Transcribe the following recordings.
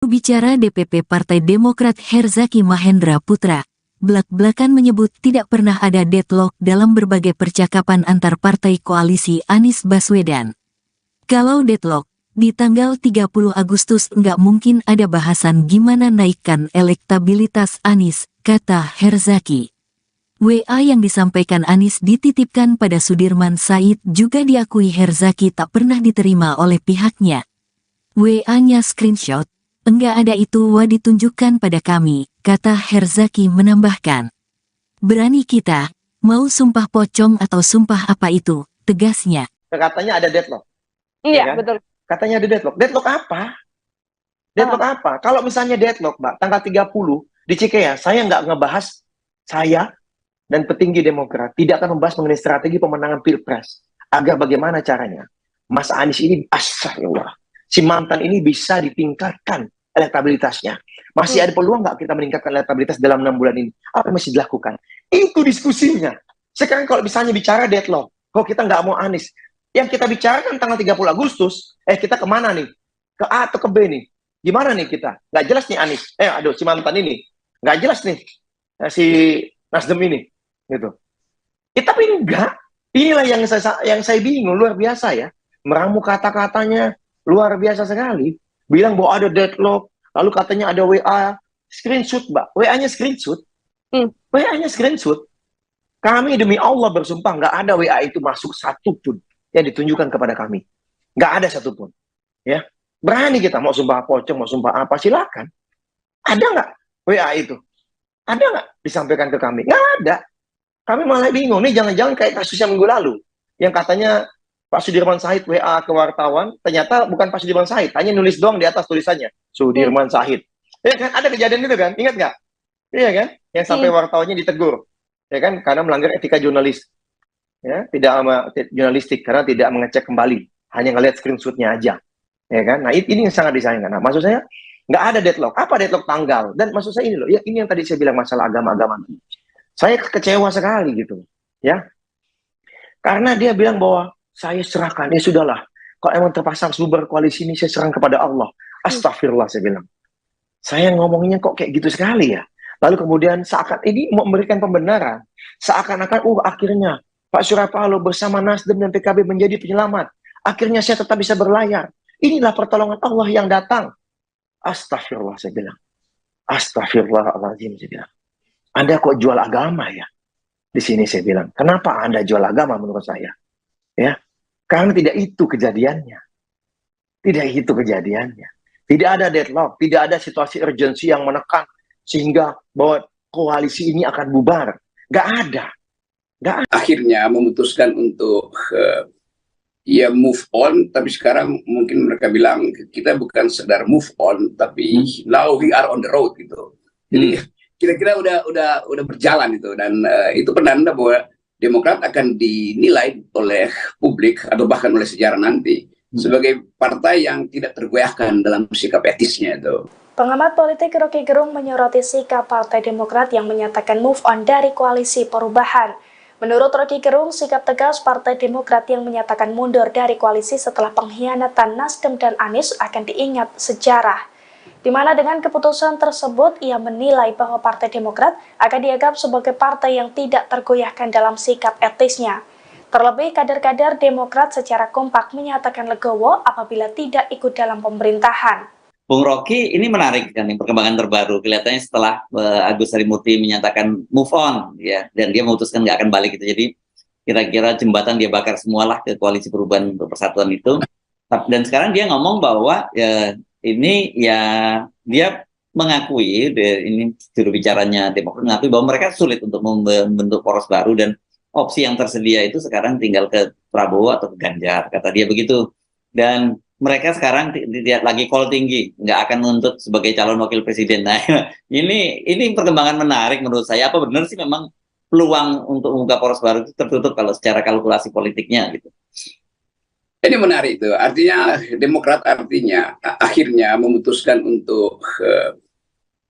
Bicara DPP Partai Demokrat Herzaki Mahendra Putra, belak-belakan menyebut tidak pernah ada deadlock dalam berbagai percakapan antar partai koalisi Anies Baswedan. Kalau deadlock, di tanggal 30 Agustus nggak mungkin ada bahasan gimana naikkan elektabilitas Anies, kata Herzaki. WA yang disampaikan Anies dititipkan pada Sudirman Said juga diakui Herzaki tak pernah diterima oleh pihaknya. WA-nya screenshot, enggak ada itu ditunjukkan pada kami, kata Herzaki menambahkan. Berani kita, mau sumpah pocong atau sumpah apa itu, tegasnya. Katanya ada deadlock. Iya, ya kan? betul. Katanya ada deadlock. Deadlock apa? Deadlock apa? Kalau misalnya deadlock, Mbak, tanggal 30 di Cikeas, saya nggak ngebahas saya dan petinggi Demokrat tidak akan membahas mengenai strategi pemenangan Pilpres. Agar bagaimana caranya Mas Anies ini, astagfirullah, si mantan ini bisa ditingkatkan elektabilitasnya. Masih ada peluang nggak kita meningkatkan elektabilitas dalam 6 bulan ini? Apa yang masih dilakukan? Itu diskusinya. Sekarang kalau misalnya bicara deadlock, kok kita nggak mau Anies? Yang kita bicarakan tanggal 30 Agustus, kita kemana nih? Ke A atau ke B nih? Gimana nih kita? Nggak jelas nih Anies. Aduh, si mantan ini. Nggak jelas nih. Si Nasdem ini. Gitu. Tapi enggak. Inilah yang saya bingung, luar biasa ya. Meramu kata-katanya luar biasa sekali. Bilang bahwa ada deadlock, lalu katanya ada WA, screenshot, Mbak. WA-nya screenshot. WA-nya screenshot. Kami demi Allah bersumpah nggak ada WA itu masuk satupun yang ditunjukkan kepada kami. Nggak ada satupun. Ya. Berani kita mau sumpah pocong, mau sumpah apa, silakan. Ada nggak WA itu? Ada nggak disampaikan ke kami? Nggak ada. Kami malah bingung, nih jangan-jangan kayak kasus yang minggu lalu, yang katanya Pak Sudirman Said WA ke wartawan, ternyata bukan Pak Sudirman Said, hanya nulis doang di atas tulisannya, Sudirman Said. Ya kan, ada kejadian itu kan, ingat nggak? Iya kan, yang sampai wartawannya ditegur, ya kan, karena melanggar etika jurnalis, ya, tidak jurnalistik, karena tidak mengecek kembali, hanya ngelihat screenshotnya aja, ya kan. Nah ini yang sangat disayangkan. Nah, maksud saya nggak ada deadlock. Apa deadlock tanggal? Dan maksud saya ini loh, ya ini yang tadi saya bilang masalah agama-agama. Saya kecewa sekali gitu, ya. Karena dia bilang bahwa saya serahkan, ya sudahlah. Kalau emang terpasang sumber koalisi ini, saya serahkan kepada Allah. Astagfirullah, saya bilang. Saya ngomongnya kok kayak gitu sekali ya. Lalu kemudian seakan ini mau memberikan pembenaran. Seakan-akan, akhirnya Pak Surya Paloh bersama Nasdem dan PKB menjadi penyelamat. Akhirnya saya tetap bisa berlayar. Inilah pertolongan Allah yang datang. Astagfirullah, saya bilang. Astagfirullahaladzim, saya bilang. Anda kok jual agama ya? Di sini saya bilang, kenapa Anda jual agama menurut saya? Ya, karena tidak itu kejadiannya. Tidak itu kejadiannya. Tidak ada deadlock, tidak ada situasi urgensi yang menekan sehingga bahwa koalisi ini akan bubar. Nggak ada. Akhirnya memutuskan untuk ya move on, tapi sekarang mungkin mereka bilang kita bukan sedar move on, tapi now we are on the road gitu. Jadi kira-kira udah berjalan itu, dan itu penanda bahwa Demokrat akan dinilai oleh publik atau bahkan oleh sejarah nanti sebagai partai yang tidak tergoyahkan dalam sikap etisnya itu. Pengamat politik Rocky Gerung menyoroti sikap Partai Demokrat yang menyatakan move on dari koalisi perubahan. Menurut Rocky Gerung, sikap tegas Partai Demokrat yang menyatakan mundur dari koalisi setelah pengkhianatan Nasdem dan Anies akan diingat sejarah. Di mana dengan keputusan tersebut, ia menilai bahwa Partai Demokrat akan dianggap sebagai partai yang tidak tergoyahkan dalam sikap etisnya. Terlebih, kader-kader Demokrat secara kompak menyatakan legowo apabila tidak ikut dalam pemerintahan. Bung Rocky, ini menarik kan, perkembangan terbaru. Kelihatannya setelah Agus Harimurti menyatakan move on, ya, dan dia memutuskan nggak akan balik itu. Jadi kira-kira jembatan dia bakar semualah ke koalisi perubahan untuk persatuan itu. Dan sekarang dia ngomong bahwa ini ya dia mengakui, ini juru bicaranya Demokrat mengakui bahwa mereka sulit untuk membentuk poros baru dan opsi yang tersedia itu sekarang tinggal ke Prabowo atau ke Ganjar, kata dia begitu. Dan mereka sekarang tidak lagi call tinggi, nggak akan menuntut sebagai calon wakil presiden. Nah, ini perkembangan menarik menurut saya. Apa benar sih memang peluang untuk membuka poros baru itu tertutup kalau secara kalkulasi politiknya gitu? Ini menarik itu, artinya Demokrat akhirnya memutuskan untuk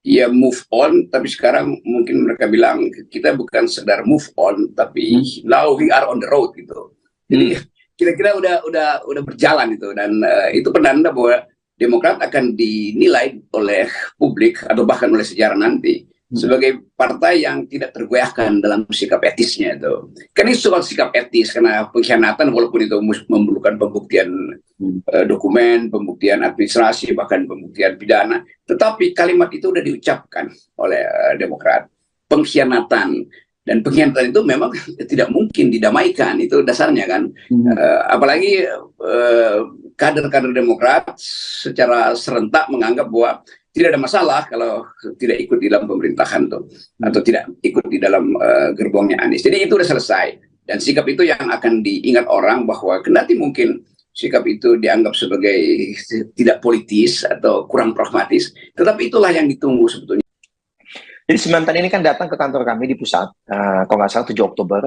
ya move on, tapi sekarang mungkin mereka bilang kita bukan sedar move on, tapi now we are on the road gitu. Jadi kira-kira udah berjalan itu, dan itu penanda bahwa Demokrat akan dinilai oleh publik atau bahkan oleh sejarah nanti sebagai partai yang tidak tergoyahkan dalam sikap etisnya itu. Kan itu soal sikap etis, karena pengkhianatan walaupun itu memerlukan pembuktian dokumen, pembuktian administrasi, bahkan pembuktian pidana, tetapi kalimat itu sudah diucapkan oleh Demokrat. Pengkhianatan. Dan pengkhianatan itu memang tidak mungkin didamaikan, itu dasarnya kan. Apalagi kader-kader Demokrat secara serentak menganggap bahwa tidak ada masalah kalau tidak ikut di dalam pemerintahan tuh, atau tidak ikut di dalam gerbongnya Anies. Jadi itu sudah selesai. Dan sikap itu yang akan diingat orang, bahwa kendati mungkin sikap itu dianggap sebagai tidak politis atau kurang pragmatis, tetapi itulah yang ditunggu sebetulnya. Jadi si mantan ini kan datang ke kantor kami di pusat, kalau nggak salah 7 Oktober.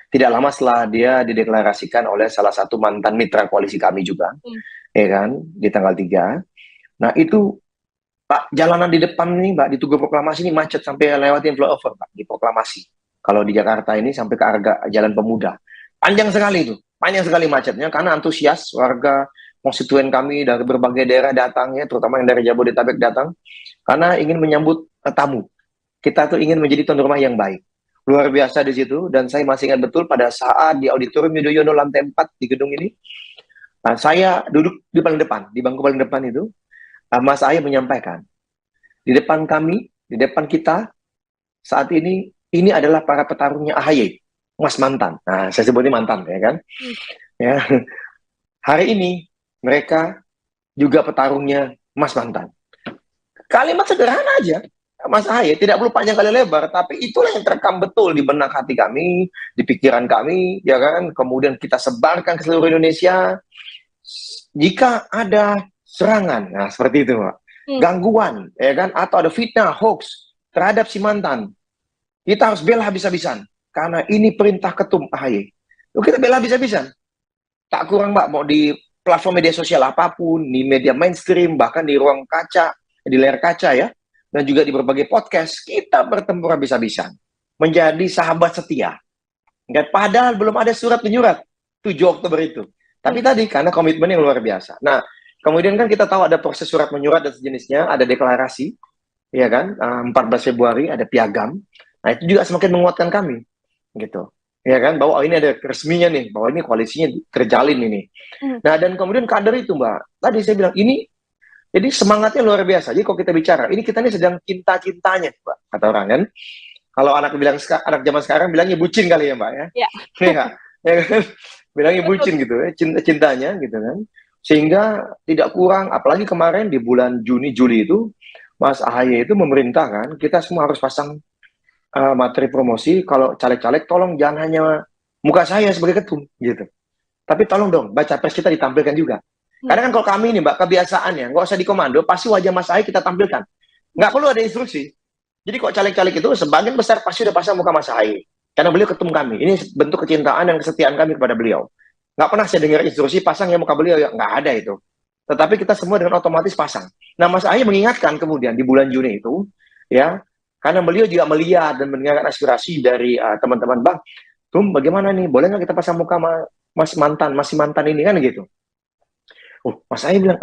Tidak lama setelah dia dideklarasikan oleh salah satu mantan mitra koalisi kami juga, ya kan, di tanggal 3. Nah itu, Pak, jalanan di depan nih, Mbak, di Tugu Proklamasi ini macet sampai lewatin flyover, Pak, di Proklamasi. Kalau di Jakarta ini sampai ke arah Jalan Pemuda. Panjang sekali itu, panjang sekali macetnya, karena antusias warga konstituen kami dari berbagai daerah datang, ya, terutama yang dari Jabodetabek datang, karena ingin menyambut tamu. Kita tuh ingin menjadi tuan rumah yang baik. Luar biasa di situ, dan saya masih ingat betul pada saat di auditorium Yudhoyono lantai 4 di gedung ini, saya duduk di paling depan, di bangku paling depan itu, Mas Ahy menyampaikan, di depan kami, di depan kita, saat ini adalah para petarungnya AHY, Mas Mantan. Nah, saya sebutnya mantan, ya kan? Ya. Hari ini, mereka juga petarungnya Mas Mantan. Kalimat sederhana aja, Mas Ahy, tidak perlu panjang kali lebar, tapi itulah yang terekam betul di benak hati kami, di pikiran kami, ya kan? Kemudian kita sebarkan ke seluruh Indonesia. Jika ada serangan, nah seperti itu, Pak, gangguan, ya kan? Atau ada fitnah, hoax terhadap si mantan, kita harus bela habis-habisan, karena ini perintah ketum AHY. Kita bela habis-habisan. Tak kurang, Mbak, mau di platform media sosial apapun, di media mainstream, bahkan di ruang kaca, di layar kaca, ya, dan juga di berbagai podcast, kita bertempur habis-habisan. Menjadi sahabat setia. Padahal belum ada surat menyurat 7 Oktober itu. Tapi tadi, karena komitmen yang luar biasa. Nah, kemudian kan kita tahu ada proses surat menyurat dan sejenisnya, ada deklarasi, ya kan, 14 Februari, ada piagam. Nah, itu juga semakin menguatkan kami. Gitu. Ya kan, bahwa ini ada resminya nih, bahwa ini koalisinya terjalin ini. Nah, dan kemudian kader itu, Mbak, tadi saya bilang, ini jadi semangatnya luar biasa. Jadi kalau kita bicara, ini kita ini sedang cinta-cintanya, Mbak, kata orang kan. Kalau anak zaman sekarang bilangnya bucin kali ya, Mbak, ya. Iya. Ya kan? Bilangnya bucin gitu ya, cinta-cintanya gitu kan. Sehingga tidak kurang, apalagi kemarin di bulan Juni-Juli itu, Mas AHY itu memerintahkan, kita semua harus pasang materi promosi, kalau caleg-caleg tolong jangan hanya muka saya sebagai ketum, gitu. Tapi tolong dong, baca pres kita ditampilkan juga. Karena kan kalau kami ini, Mbak, kebiasaannya, nggak usah dikomando, pasti wajah Mas Ahy kita tampilkan. Nggak perlu ada instruksi. Jadi kok caleg-caleg itu, sebagian besar pasti udah pasang muka Mas Ahy. Karena beliau ketum kami. Ini bentuk kecintaan dan kesetiaan kami kepada beliau. Nggak pernah saya dengar instruksi, pasang ya muka beliau, ya nggak ada itu. Tetapi kita semua dengan otomatis pasang. Nah, Mas Ahy mengingatkan kemudian di bulan Juni itu, ya, karena beliau juga melihat dan mendengarkan aspirasi dari teman-teman, Bang, bagaimana nih, boleh nggak kita pasang muka masih mantan ini, kan gitu. Mas Ahy bilang,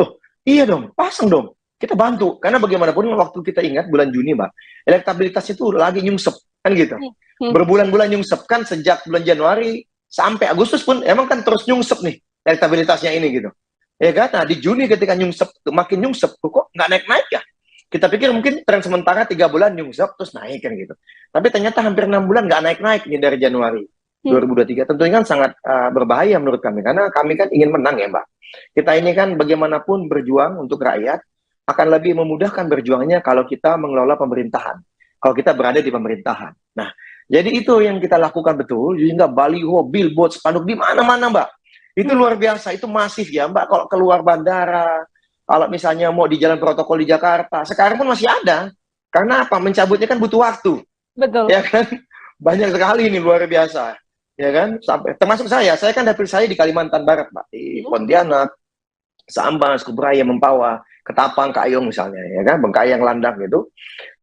iya dong, pasang dong, kita bantu. Karena bagaimanapun waktu kita ingat bulan Juni, Mbak, elektabilitasnya itu lagi nyungsep, kan gitu. Berbulan-bulan nyungsep, kan sejak bulan Januari sampai Agustus pun emang kan terus nyungsep nih elektabilitasnya ini gitu. Ya kan, nah di Juni ketika nyungsep, makin nyungsep, kok nggak naik-naik ya? Kita pikir mungkin tren sementara 3 bulan nyungsep, terus naik kan gitu. Tapi ternyata hampir 6 bulan nggak naik-naik nih dari Januari 2023. Tentunya kan sangat berbahaya menurut kami, karena kami kan ingin menang ya, Mbak. Kita ini kan bagaimanapun berjuang untuk rakyat, akan lebih memudahkan berjuangnya kalau kita mengelola pemerintahan, kalau kita berada di pemerintahan. Nah, jadi itu yang kita lakukan betul, sehingga baliho, billboard, spanduk di mana-mana, Mbak. Itu luar biasa, itu masif ya, Mbak. Kalau keluar bandara, kalau misalnya mau di jalan protokol di Jakarta, sekarang pun masih ada. Karena apa? Mencabutnya kan butuh waktu. Betul. Ya kan? Banyak sekali ini, luar biasa. Ya kan, sampai termasuk saya kan dapil saya di Kalimantan Barat, Pak, di Pontianak, Sambas, Kubraya, Mempawah, Ketapang, Kayong misalnya, ya kan, Bengkayang, Landak gitu,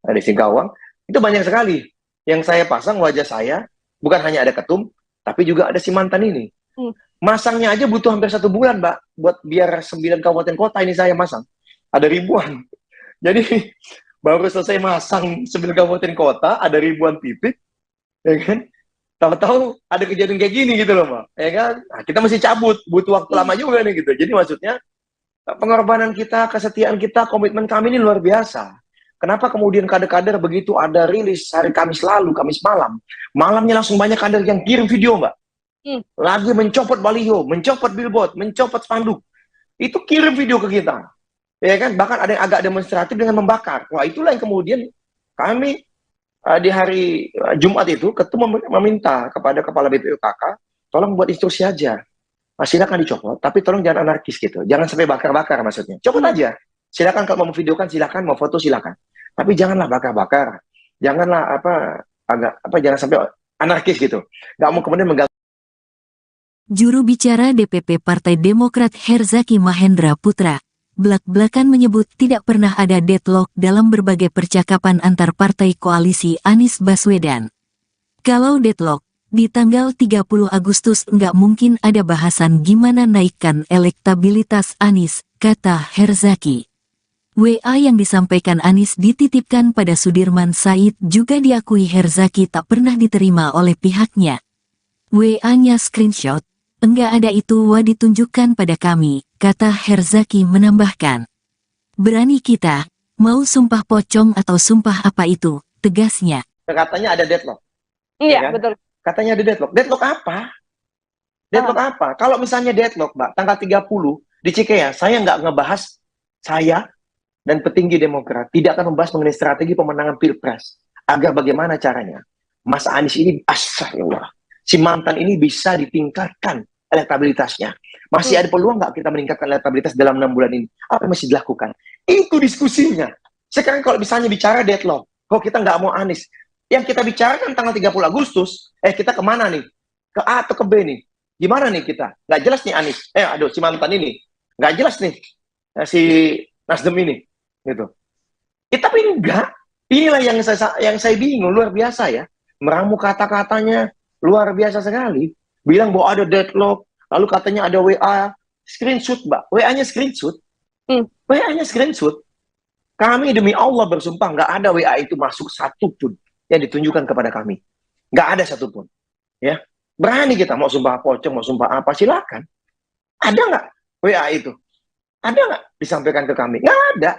di Singkawang, itu banyak sekali yang saya pasang wajah saya, bukan hanya ada ketum, tapi juga ada si mantan ini. Masangnya aja butuh hampir 1 bulan, Mbak, buat biar 9 kabupaten kota ini saya masang. ada ribuan. Jadi baru selesai masang 9 kabupaten kota, ada ribuan titik, ya kan? Tahu-tahu ada kejadian kayak gini gitu loh, Mbak. Ya kan? Nah, kita mesti cabut, butuh waktu lama juga nih gitu. Jadi maksudnya pengorbanan kita, kesetiaan kita, komitmen kami ini luar biasa. Kenapa kemudian kader-kader begitu ada rilis hari Kamis lalu, Kamis malam, malamnya langsung banyak kader yang kirim video, Mbak. Lagi mencopot baliho, mencopot billboard, mencopot spanduk. Itu kirim video ke kita. Ya kan? Bahkan ada yang agak demonstratif dengan membakar. Wah, itulah yang kemudian kami di hari Jumat itu ketua meminta kepada kepala BPUKK tolong buat instruksi aja. Silakan dicopot, tapi tolong jangan anarkis gitu. Jangan sampai bakar-bakar maksudnya. Copot aja. Silakan kalau mau videokan silakan, mau foto silakan. Tapi janganlah bakar-bakar. Janganlah jangan sampai anarkis gitu. Nggak mau kemudian mengganggu. Juru bicara DPP Partai Demokrat Herzaki Mahendra Putra belak-belakan menyebut tidak pernah ada deadlock dalam berbagai percakapan antar partai koalisi Anies Baswedan. Kalau deadlock, di tanggal 30 Agustus nggak mungkin ada bahasan gimana naikkan elektabilitas Anies, kata Herzaki. WA yang disampaikan Anies dititipkan pada Sudirman Said juga diakui Herzaki tak pernah diterima oleh pihaknya. WA-nya screenshot, enggak ada itu ditunjukkan pada kami, kata Herzaki menambahkan. Berani kita, mau sumpah pocong atau sumpah apa itu, tegasnya. Katanya ada deadlock. Iya, Ya kan? betul. Katanya ada deadlock. Deadlock apa? Deadlock apa? Kalau misalnya deadlock, Mbak, tanggal 30 di Cikeas, saya nggak ngebahas saya dan petinggi Demokrat tidak akan membahas mengenai strategi pemenangan Pilpres. Agar bagaimana caranya Mas Anies ini, astagfirullah, si mantan ini bisa ditingkatkan elektabilitasnya. Masih ada peluang nggak kita meningkatkan elektabilitas dalam 6 bulan ini? Apa yang mesti dilakukan? Itu diskusinya. Sekarang kalau misalnya bicara deadlock, kok kita nggak mau Anies? Yang kita bicarakan tanggal 30 Agustus, kita kemana nih? Ke A atau ke B nih? Gimana nih kita? Nggak jelas nih Anies. Si mantan ini. Nggak jelas nih si Nasdem ini. Gitu. Tapi enggak. Inilah yang saya bingung, luar biasa ya. Meramu kata-katanya luar biasa sekali. Bilang bahwa ada deadlock, lalu katanya ada WA, screenshot, Mbak. WA-nya screenshot. WA-nya screenshot. Kami demi Allah bersumpah nggak ada WA itu masuk satupun yang ditunjukkan kepada kami. Nggak ada satupun. Ya. Berani kita mau sumpah pocong, mau sumpah apa, silakan. Ada nggak WA itu? Ada nggak disampaikan ke kami? Nggak ada.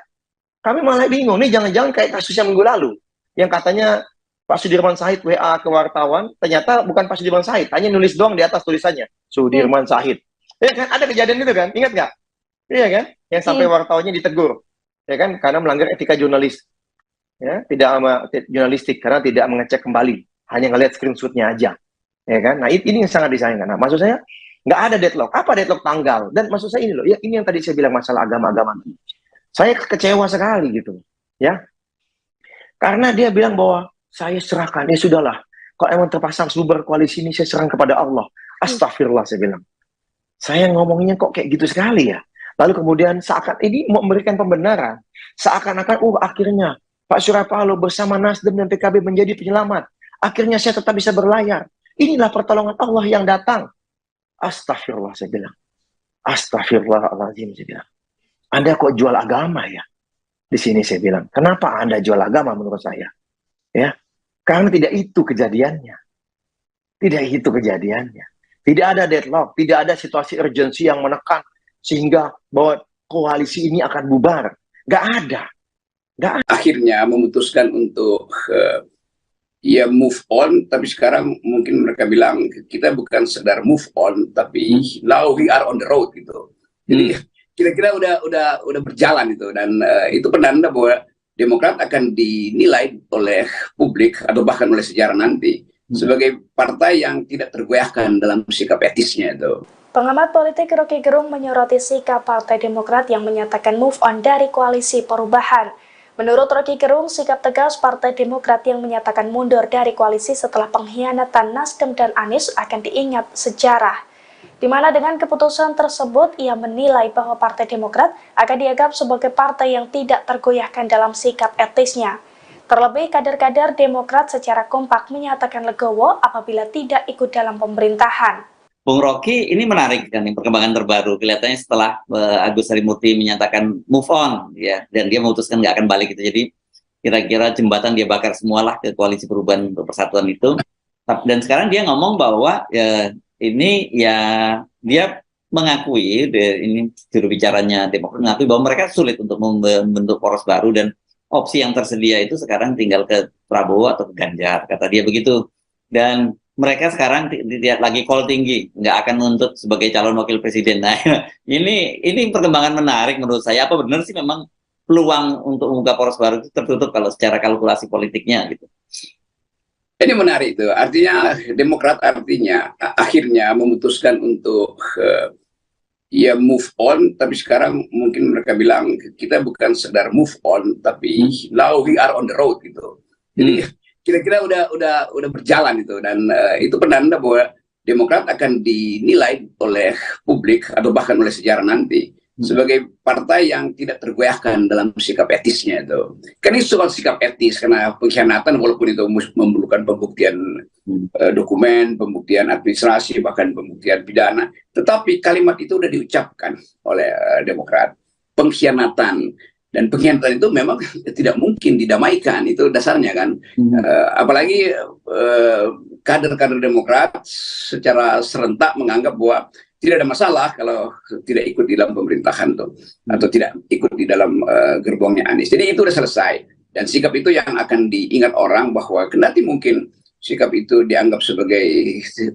Kami malah bingung. Nih jangan-jangan kayak kasusnya minggu lalu. Yang katanya Pak Sudirman Said WA ke wartawan, ternyata bukan Pak Sudirman Said, hanya nulis doang di atas tulisannya. Sudirman Said. Ya kan? Ada kejadian itu kan? Ingat nggak? Iya kan? Yang sampai wartawannya ditegur. Ya kan? Karena melanggar etika jurnalis. Ya, jurnalistik karena tidak mengecek kembali, hanya ngelihat screenshotnya aja, ya kan? Nah ini yang sangat disayangkan. Nah, maksud saya nggak ada deadlock. Apa deadlock tanggal? Dan maksud saya ini loh, ya ini yang tadi saya bilang masalah agama-agama. Saya kecewa sekali gitu, ya, karena dia bilang bahwa saya serahkan, ya sudahlah. Kalau emang terpasang sumber koalisi ini saya serahkan kepada Allah. Astagfirullah saya bilang. Saya ngomongnya kok kayak gitu sekali ya. Lalu kemudian seakan ini mau memberikan pembenaran, seakan-akan akhirnya Pak Surya Paloh bersama Nasdem dan PKB menjadi penyelamat. Akhirnya saya tetap bisa berlayar. Inilah pertolongan Allah yang datang. Astagfirullah saya bilang. Astagfirullahaladzim saya bilang. Anda kok jual agama ya? Di sini saya bilang. Kenapa Anda jual agama menurut saya? Ya, karena tidak itu kejadiannya. Tidak itu kejadiannya. Tidak ada deadlock. Tidak ada situasi urgensi yang menekan. Sehingga bahwa koalisi ini akan bubar. Nggak ada. Akhirnya memutuskan untuk move on, tapi sekarang mungkin mereka bilang kita bukan sekedar move on, tapi now we are on the road gitu. Jadi kira-kira udah berjalan itu, dan itu penanda bahwa Demokrat akan dinilai oleh publik atau bahkan oleh sejarah nanti sebagai partai yang tidak tergoyahkan dalam sikap etisnya itu. Pengamat politik Rocky Gerung menyoroti sikap Partai Demokrat yang menyatakan move on dari koalisi perubahan. Menurut Rocky Gerung, sikap tegas Partai Demokrat yang menyatakan mundur dari koalisi setelah pengkhianatan Nasdem dan Anies akan diingat sejarah. Di mana dengan keputusan tersebut, ia menilai bahwa Partai Demokrat akan dianggap sebagai partai yang tidak tergoyahkan dalam sikap etisnya. Terlebih, kader-kader Demokrat secara kompak menyatakan legowo apabila tidak ikut dalam pemerintahan. Bung Rocky, ini menarik kan nih perkembangan terbaru. Kelihatannya setelah Agus Harimurti menyatakan move on, ya, dan dia memutuskan nggak akan balik itu. Jadi kira-kira jembatan dia bakar semualah ke koalisi perubahan untuk persatuan itu. Dan sekarang dia ngomong bahwa ya, ini ya dia mengakui, ini juru bicaranya Demokrat mengakui bahwa mereka sulit untuk membentuk poros baru dan opsi yang tersedia itu sekarang tinggal ke Prabowo atau ke Ganjar, kata dia begitu. Dan mereka sekarang tidak lagi call tinggi, nggak akan menuntut sebagai calon wakil presiden. Nah, ini perkembangan menarik menurut saya. Apa benar sih memang peluang untuk membuka poros baru itu tertutup kalau secara kalkulasi politiknya gitu? Ini menarik itu. Artinya Demokrat akhirnya memutuskan untuk ya move on. Tapi sekarang mungkin mereka bilang kita bukan sekedar move on, tapi now we are on the road gitu. Jadi kira-kira udah berjalan itu, dan itu penanda bahwa Demokrat akan dinilai oleh publik atau bahkan oleh sejarah nanti sebagai partai yang tidak tergoyahkan dalam sikap etisnya itu. Kan ini soal sikap etis, karena pengkhianatan walaupun itu memerlukan pembuktian dokumen, pembuktian administrasi, bahkan pembuktian pidana, tetapi kalimat itu sudah diucapkan oleh Demokrat. Pengkhianatan. Dan pengkhianatan itu memang tidak mungkin didamaikan, itu dasarnya kan. Apalagi kader-kader Demokrat secara serentak menganggap bahwa tidak ada masalah kalau tidak ikut di dalam pemerintahan tuh, atau tidak ikut di dalam gerbongnya Anies. Jadi itu sudah selesai, dan sikap itu yang akan diingat orang, bahwa kendati mungkin sikap itu dianggap sebagai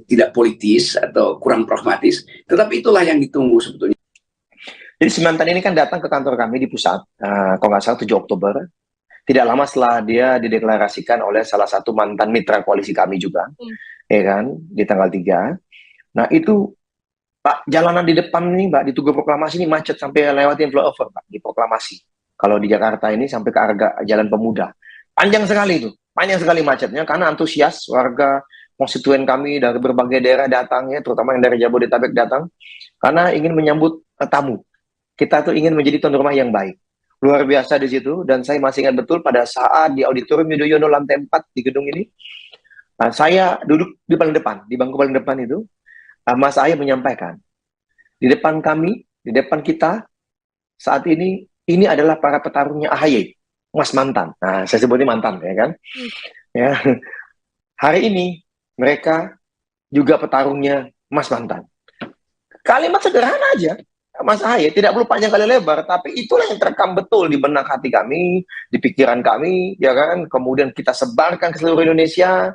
tidak politis atau kurang pragmatis, tetapi itulah yang ditunggu sebetulnya. Jadi si mantan ini kan datang ke kantor kami di pusat, kalau nggak salah 7 Oktober. Tidak lama setelah dia dideklarasikan oleh salah satu mantan mitra koalisi kami juga, ya kan, di tanggal 3. Nah itu, Pak, jalanan di depan ini, Mbak, di Tugu Proklamasi ini macet sampai lewatin flyover, Pak, di Proklamasi. Kalau di Jakarta ini sampai ke arah Jalan Pemuda. Panjang sekali itu, panjang sekali macetnya, karena antusias warga konstituen kami dari berbagai daerah datang, ya, terutama yang dari Jabodetabek datang, karena ingin menyambut tamu. Kita tuh ingin menjadi tuan rumah yang baik. Luar biasa di situ, dan saya masih ingat betul pada saat di auditorium Yudhoyono lantai 4 di gedung ini, saya duduk di paling depan, di bangku paling depan itu, Mas Ahy menyampaikan, di depan kami, di depan kita, saat ini adalah para petarungnya AHY, Mas Mantan. Nah, saya sebutnya mantan, ya kan? Ya. Hari ini, mereka juga petarungnya Mas Mantan. Kalimat sederhana aja, Mas Ahy, tidak perlu panjang kali lebar, tapi itulah yang terekam betul di benak hati kami, di pikiran kami, ya kan? Kemudian kita sebarkan ke seluruh Indonesia.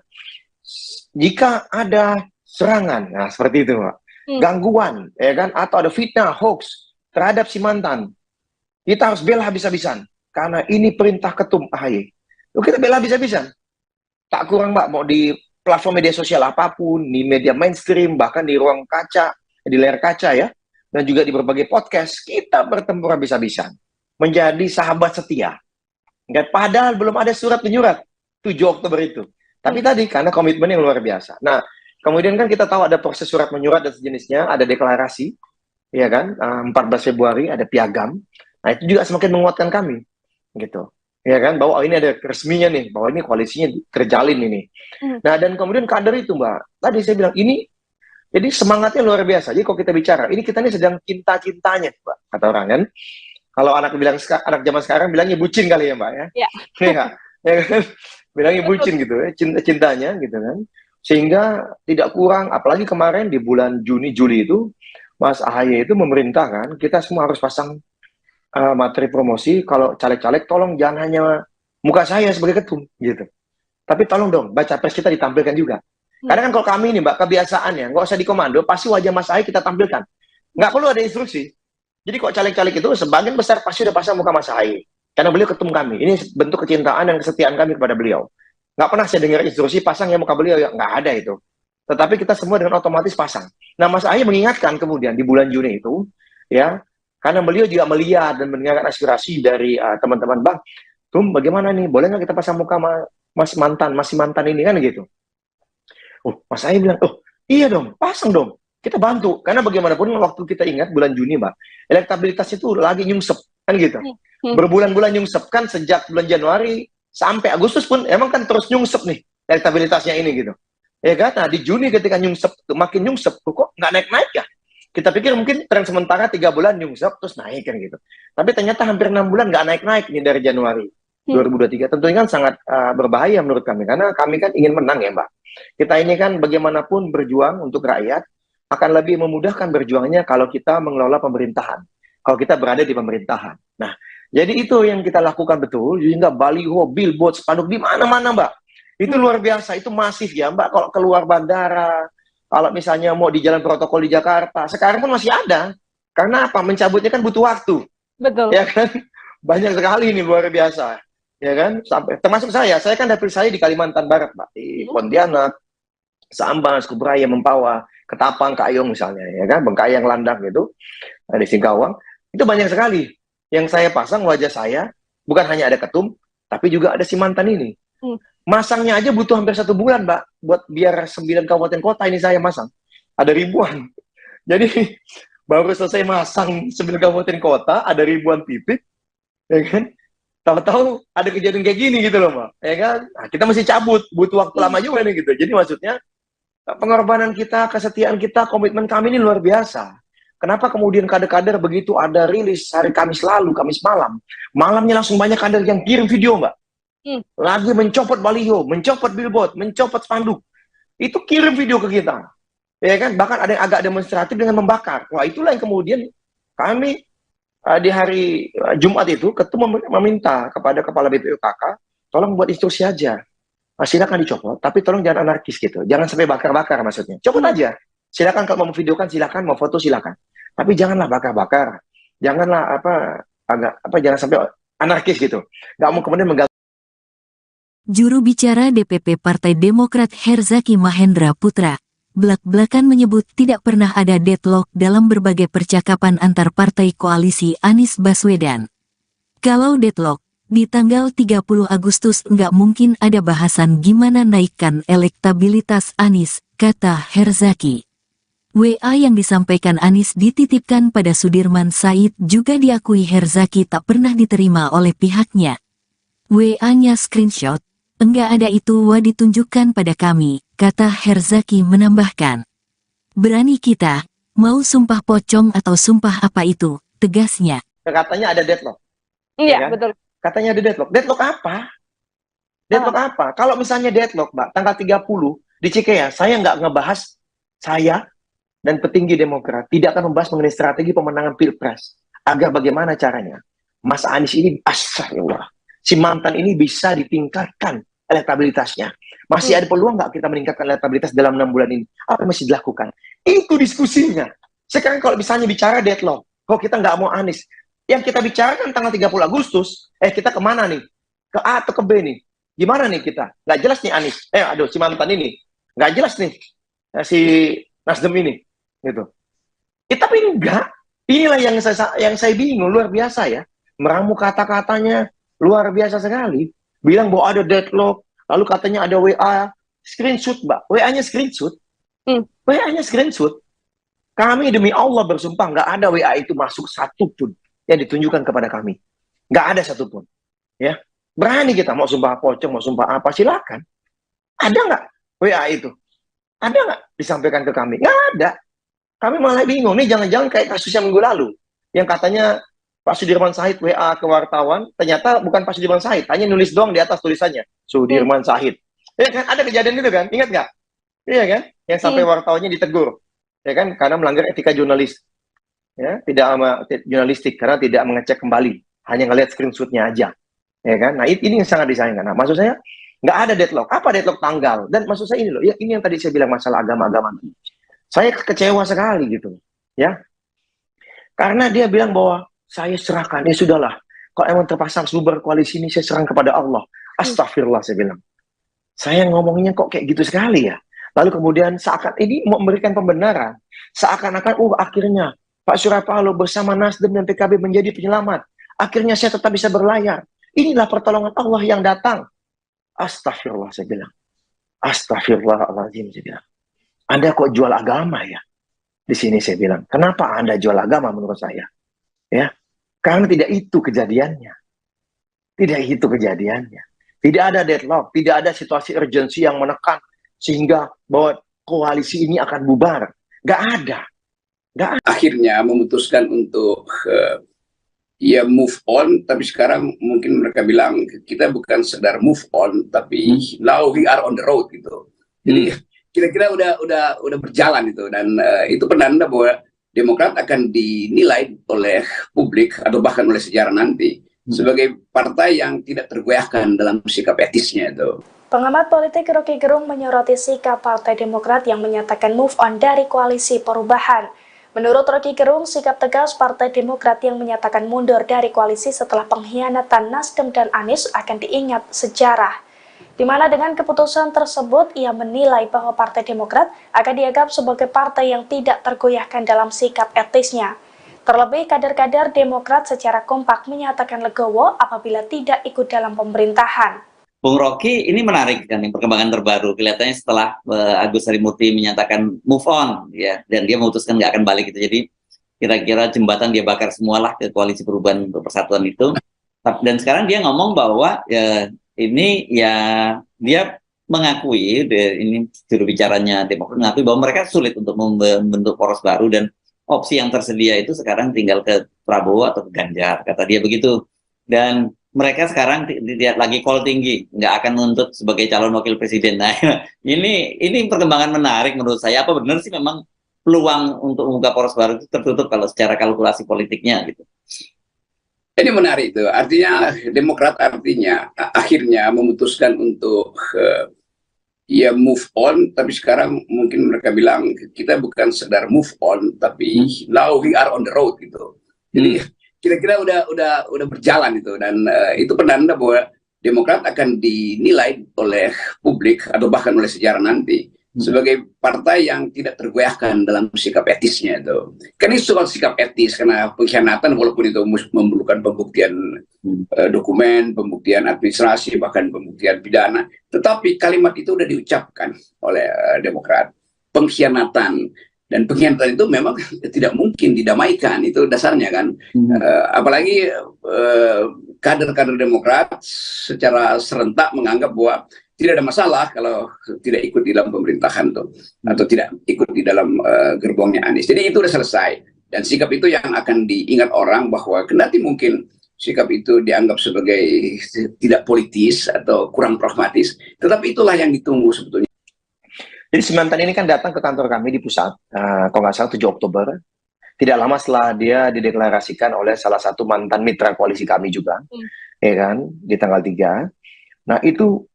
Jika ada serangan, nah seperti itu, Pak, gangguan, ya kan? Atau ada fitnah, hoax terhadap si mantan, kita harus bela habis-habisan, karena ini perintah ketum AHY. Kita bela habis-habisan. Tak kurang, Mbak, mau di platform media sosial apapun, di media mainstream, bahkan di ruang kaca, di layar kaca, ya, dan juga di berbagai podcast, kita bertempur habis-habisan, menjadi sahabat setia. Padahal belum ada surat menyurat 7 Oktober itu. Tapi tadi, karena komitmen yang luar biasa. Nah, kemudian kan kita tahu ada proses surat menyurat dan sejenisnya, ada deklarasi, ya kan, 14 Februari, ada piagam. Nah, itu juga semakin menguatkan kami, gitu. Ya kan, bahwa ini ada resminya nih, bahwa ini koalisinya terjalin ini. Nah, dan kemudian kader itu, Mbak, tadi saya bilang, ini jadi semangatnya luar biasa. Jadi kalau kita bicara, ini kita ini sedang cinta-cintanya, Mbak, kata orang kan. Kalau anak anak zaman sekarang bilangnya bucin kali ya, Mbak, ya. Iya. Ya kan? Bilangnya bucin gitu ya, cinta-cintanya gitu kan. Sehingga tidak kurang, apalagi kemarin di bulan Juni Juli itu Mas Ahy itu memerintahkan kita semua harus pasang materi promosi. Kalau caleg-caleg tolong jangan hanya muka saya sebagai ketum gitu. Tapi tolong dong baca pres kita ditampilkan juga. Karena kan kalau kami ini, Mbak, kebiasaannya, nggak usah dikomando, pasti wajah Mas Ahy kita tampilkan. Nggak perlu ada instruksi. Jadi kok caleg-caleg itu sebagian besar pasti udah pasang muka Mas Ahy. Karena beliau ketum kami. Ini bentuk kecintaan dan kesetiaan kami kepada beliau. Nggak pernah saya dengar instruksi pasang ya muka beliau, ya nggak ada itu. Tetapi kita semua dengan otomatis pasang. Nah, Mas Ahy mengingatkan kemudian di bulan Juni itu, ya, karena beliau juga melihat dan mendengarkan aspirasi dari teman-teman, Bang, Tum, bagaimana nih, boleh nggak kita pasang muka masih mantan ini kan gitu. Mas Ahy bilang, iya dong, pasang dong, kita bantu. Karena bagaimanapun waktu kita ingat bulan Juni, Mbak, elektabilitas itu lagi nyungsep, kan gitu. Berbulan-bulan nyungsep, kan sejak bulan Januari sampai Agustus pun emang kan terus nyungsep nih elektabilitasnya ini gitu. Ya kan? Nah, di Juni ketika nyungsep, makin nyungsep, kok nggak naik-naik ya? Kita pikir mungkin tren sementara 3 bulan nyungsep, terus naik kan gitu. Tapi ternyata hampir 6 bulan nggak naik-naik nih dari Januari 2023. Tentunya kan sangat berbahaya menurut kami, karena kami kan ingin menang ya Mbak. Kita ini kan bagaimanapun berjuang untuk rakyat, akan lebih memudahkan berjuangnya kalau kita mengelola pemerintahan. Kalau kita berada di pemerintahan. Nah, jadi itu yang kita lakukan betul, sehingga baliho, billboard, spanduk di mana-mana Mbak. Itu luar biasa, itu masif ya Mbak. Kalau keluar bandara, kalau misalnya mau di jalan protokol di Jakarta, sekarang pun masih ada. Karena apa? Mencabutnya kan butuh waktu. Betul. Ya kan? Banyak sekali ini, luar biasa. Ya kan? Sampai termasuk saya kan dapil saya di Kalimantan Barat, Mbak. Di Pontianak, Sambas, Kubraya, Mempawah, Ketapang, Kayong misalnya, ya kan? Bengkayang, Landak gitu. Di Singkawang. Itu banyak sekali. Yang saya pasang wajah saya, bukan hanya ada ketum, tapi juga ada si mantan ini. Masangnya aja butuh hampir 1 bulan, Mbak, buat biar 9 kabupaten kota ini saya masang. Ada ribuan. Jadi baru selesai masang 9 kabupaten kota, ada ribuan titik, ya kan? Tahu-tahu ada kejadian kayak gini gitu loh, Mbak. Ya kan? Nah, kita mesti cabut, butuh waktu lama juga nih gitu. Jadi maksudnya pengorbanan kita, kesetiaan kita, komitmen kami ini luar biasa. Kenapa kemudian kader-kader begitu ada rilis hari Kamis lalu, Kamis malam, malamnya langsung banyak kader yang kirim video, Mbak. Lagi mencopot baliho, mencopot billboard, mencopot spanduk. Itu kirim video ke kita. Ya kan? Bahkan ada yang agak demonstratif dengan membakar. Wah, itulah yang kemudian kami di hari Jumat itu ketum meminta kepada Kepala BPUKK, tolong buat instruksi aja. Silakan dicopot, tapi tolong jangan anarkis gitu. Jangan sampai bakar-bakar maksudnya. Copot aja. Silakan kalau mau videokan silakan, mau foto silakan. Tapi janganlah bakar-bakar. Janganlah jangan sampai anarkis gitu. Nggak mau kemudian mengganggu. Juru bicara DPP Partai Demokrat Herzaki Mahendra Putra, belak-belakan menyebut tidak pernah ada deadlock dalam berbagai percakapan antar partai koalisi Anies Baswedan. Kalau deadlock, di tanggal 30 Agustus nggak mungkin ada bahasan gimana naikkan elektabilitas Anies, kata Herzaki. WA yang disampaikan Anies dititipkan pada Sudirman Said juga diakui Herzaki tak pernah diterima oleh pihaknya. WA-nya screenshot, enggak ada itu ditunjukkan pada kami, kata Herzaki menambahkan. Berani kita, mau sumpah pocong atau sumpah apa itu, tegasnya. Katanya ada deadlock. Iya, Ya kan? betul. Katanya ada deadlock. Deadlock apa? Deadlock apa? Kalau misalnya deadlock, Mbak, tanggal 30 di Cikeas, saya nggak ngebahas saya dan petinggi Demokrat tidak akan membahas mengenai strategi pemenangan Pilpres. Agar bagaimana caranya Mas Anies ini, astagfirullah, si mantan ini bisa ditingkatkan elektabilitasnya. Masih ada peluang nggak kita meningkatkan elektabilitas dalam 6 bulan ini? Apa yang mesti dilakukan? Itu diskusinya. Sekarang kalau misalnya bicara deadlock, kok kita nggak mau Anies? Yang kita bicarakan tanggal 30 Agustus, kita kemana nih? Ke A atau ke B nih? Gimana nih kita? Nggak jelas nih Anies. Si mantan ini. Nggak jelas nih. Si Nasdem ini. Gitu. Tapi enggak. Inilah yang saya bingung. Luar biasa ya. Meramu kata-katanya luar biasa sekali. Bilang bahwa ada deadlock. Lalu katanya ada WA. Screenshot, Mbak. WA-nya screenshot. WA-nya screenshot. Kami demi Allah bersumpah nggak ada WA itu masuk satupun yang ditunjukkan kepada kami. Nggak ada satupun. Ya. Berani kita mau sumpah pocong, mau sumpah apa, silakan. Ada nggak WA itu? Ada nggak disampaikan ke kami? Nggak ada. Kami malah bingung. Nih jangan-jangan kayak kasus yang minggu lalu. Yang katanya Pak Sudirman Said WA ke wartawan, ternyata bukan Pak Sudirman Said, hanya nulis doang di atas tulisannya. Sudirman Said. Ya kan? Ada kejadian itu kan? Ingat nggak? Iya kan? Yang sampai wartawannya ditegur. Ya kan? Karena melanggar etika jurnalis. Ya, tidak jurnalistik karena tidak mengecek kembali, hanya ngelihat screenshotnya aja, ya kan? Nah ini yang sangat disayangkan. Nah, maksud saya nggak ada deadlock. Apa deadlock tanggal? Dan maksud saya ini loh, ya ini yang tadi saya bilang masalah agama-agama. Saya kecewa sekali gitu, ya, karena dia bilang bahwa saya serahkan, ya sudahlah. Kalau emang terpasang bubar koalisi ini, saya serang kepada Allah. Astagfirullah, saya bilang. Saya ngomongnya kok kayak gitu sekali ya. Lalu kemudian seakan ini mau memberikan pembenaran, seakan-akan akhirnya Pak Surya Paloh bersama Nasdem dan PKB menjadi penyelamat. Akhirnya saya tetap bisa berlayar. Inilah pertolongan Allah yang datang. Astagfirullah, saya bilang. Astagfirullahaladzim, saya bilang. Anda kok jual agama ya? Di sini saya bilang. Kenapa Anda jual agama menurut saya? Ya, karena tidak itu kejadiannya. Tidak itu kejadiannya. Tidak ada deadlock. Tidak ada situasi urgensi yang menekan sehingga bahwa koalisi ini akan bubar. Nggak ada. Akhirnya memutuskan untuk ya move on, tapi sekarang mungkin mereka bilang kita bukan sedar move on, tapi now we are on the road gitu. Jadi kira-kira udah berjalan itu, dan itu penanda bahwa Demokrat akan dinilai oleh publik atau bahkan oleh sejarah nanti sebagai partai yang tidak tergoyahkan dalam sikap etisnya itu. Pengamat politik Rocky Gerung menyoroti sikap Partai Demokrat yang menyatakan move on dari koalisi perubahan. Menurut Rocky Gerung, sikap tegas Partai Demokrat yang menyatakan mundur dari koalisi setelah pengkhianatan Nasdem dan Anies akan diingat sejarah. Di mana dengan keputusan tersebut, ia menilai bahwa Partai Demokrat akan dianggap sebagai partai yang tidak tergoyahkan dalam sikap etisnya. Terlebih, kader-kader Demokrat secara kompak menyatakan legowo apabila tidak ikut dalam pemerintahan. Bung Rocky, ini menarik kan perkembangan terbaru. Kelihatannya setelah Agus Harimurti menyatakan move on, ya, dan dia memutuskan nggak akan balik itu. Jadi kira-kira jembatan dia bakar semualah ke koalisi perubahan untuk persatuan itu. Dan sekarang dia ngomong bahwa ini ya dia mengakui, ini juru bicaranya Demokrat mengakui bahwa mereka sulit untuk membentuk poros baru dan opsi yang tersedia itu sekarang tinggal ke Prabowo atau ke Ganjar, kata dia begitu. Dan mereka sekarang tidak lagi call tinggi, nggak akan menuntut sebagai calon wakil presiden. Nah, ini perkembangan menarik menurut saya. Apa benar sih memang peluang untuk membuka poros baru itu tertutup kalau secara kalkulasi politiknya gitu? Ini menarik itu. Artinya Demokrat akhirnya memutuskan untuk ya move on, tapi sekarang mungkin mereka bilang kita bukan sedar move on, tapi now we are on the road gitu. Jadi kira-kira udah berjalan itu, dan itu penanda bahwa Demokrat akan dinilai oleh publik atau bahkan oleh sejarah nanti sebagai partai yang tidak tergoyahkan dalam sikap etisnya itu. Kan ini soal sikap etis, karena pengkhianatan walaupun itu memerlukan pembuktian dokumen, pembuktian administrasi, bahkan pembuktian pidana, tetapi kalimat itu sudah diucapkan oleh Demokrat. Pengkhianatan, dan pengkhianatan itu memang tidak mungkin didamaikan, itu dasarnya kan. Apalagi kader-kader Demokrat secara serentak menganggap bahwa tidak ada masalah kalau tidak ikut di dalam pemerintahan tuh, atau tidak ikut di dalam gerbongnya Anies. Jadi itu sudah selesai, dan sikap itu yang akan diingat orang bahwa kendati mungkin sikap itu dianggap sebagai tidak politis atau kurang pragmatis, tetapi itulah yang ditunggu sebetulnya. Jadi si mantan ini kan datang ke kantor kami di pusat, kalau nggak salah 7 Oktober. Tidak lama setelah dia dideklarasikan oleh salah satu mantan mitra koalisi kami juga, ya kan, di tanggal 3. Nah itu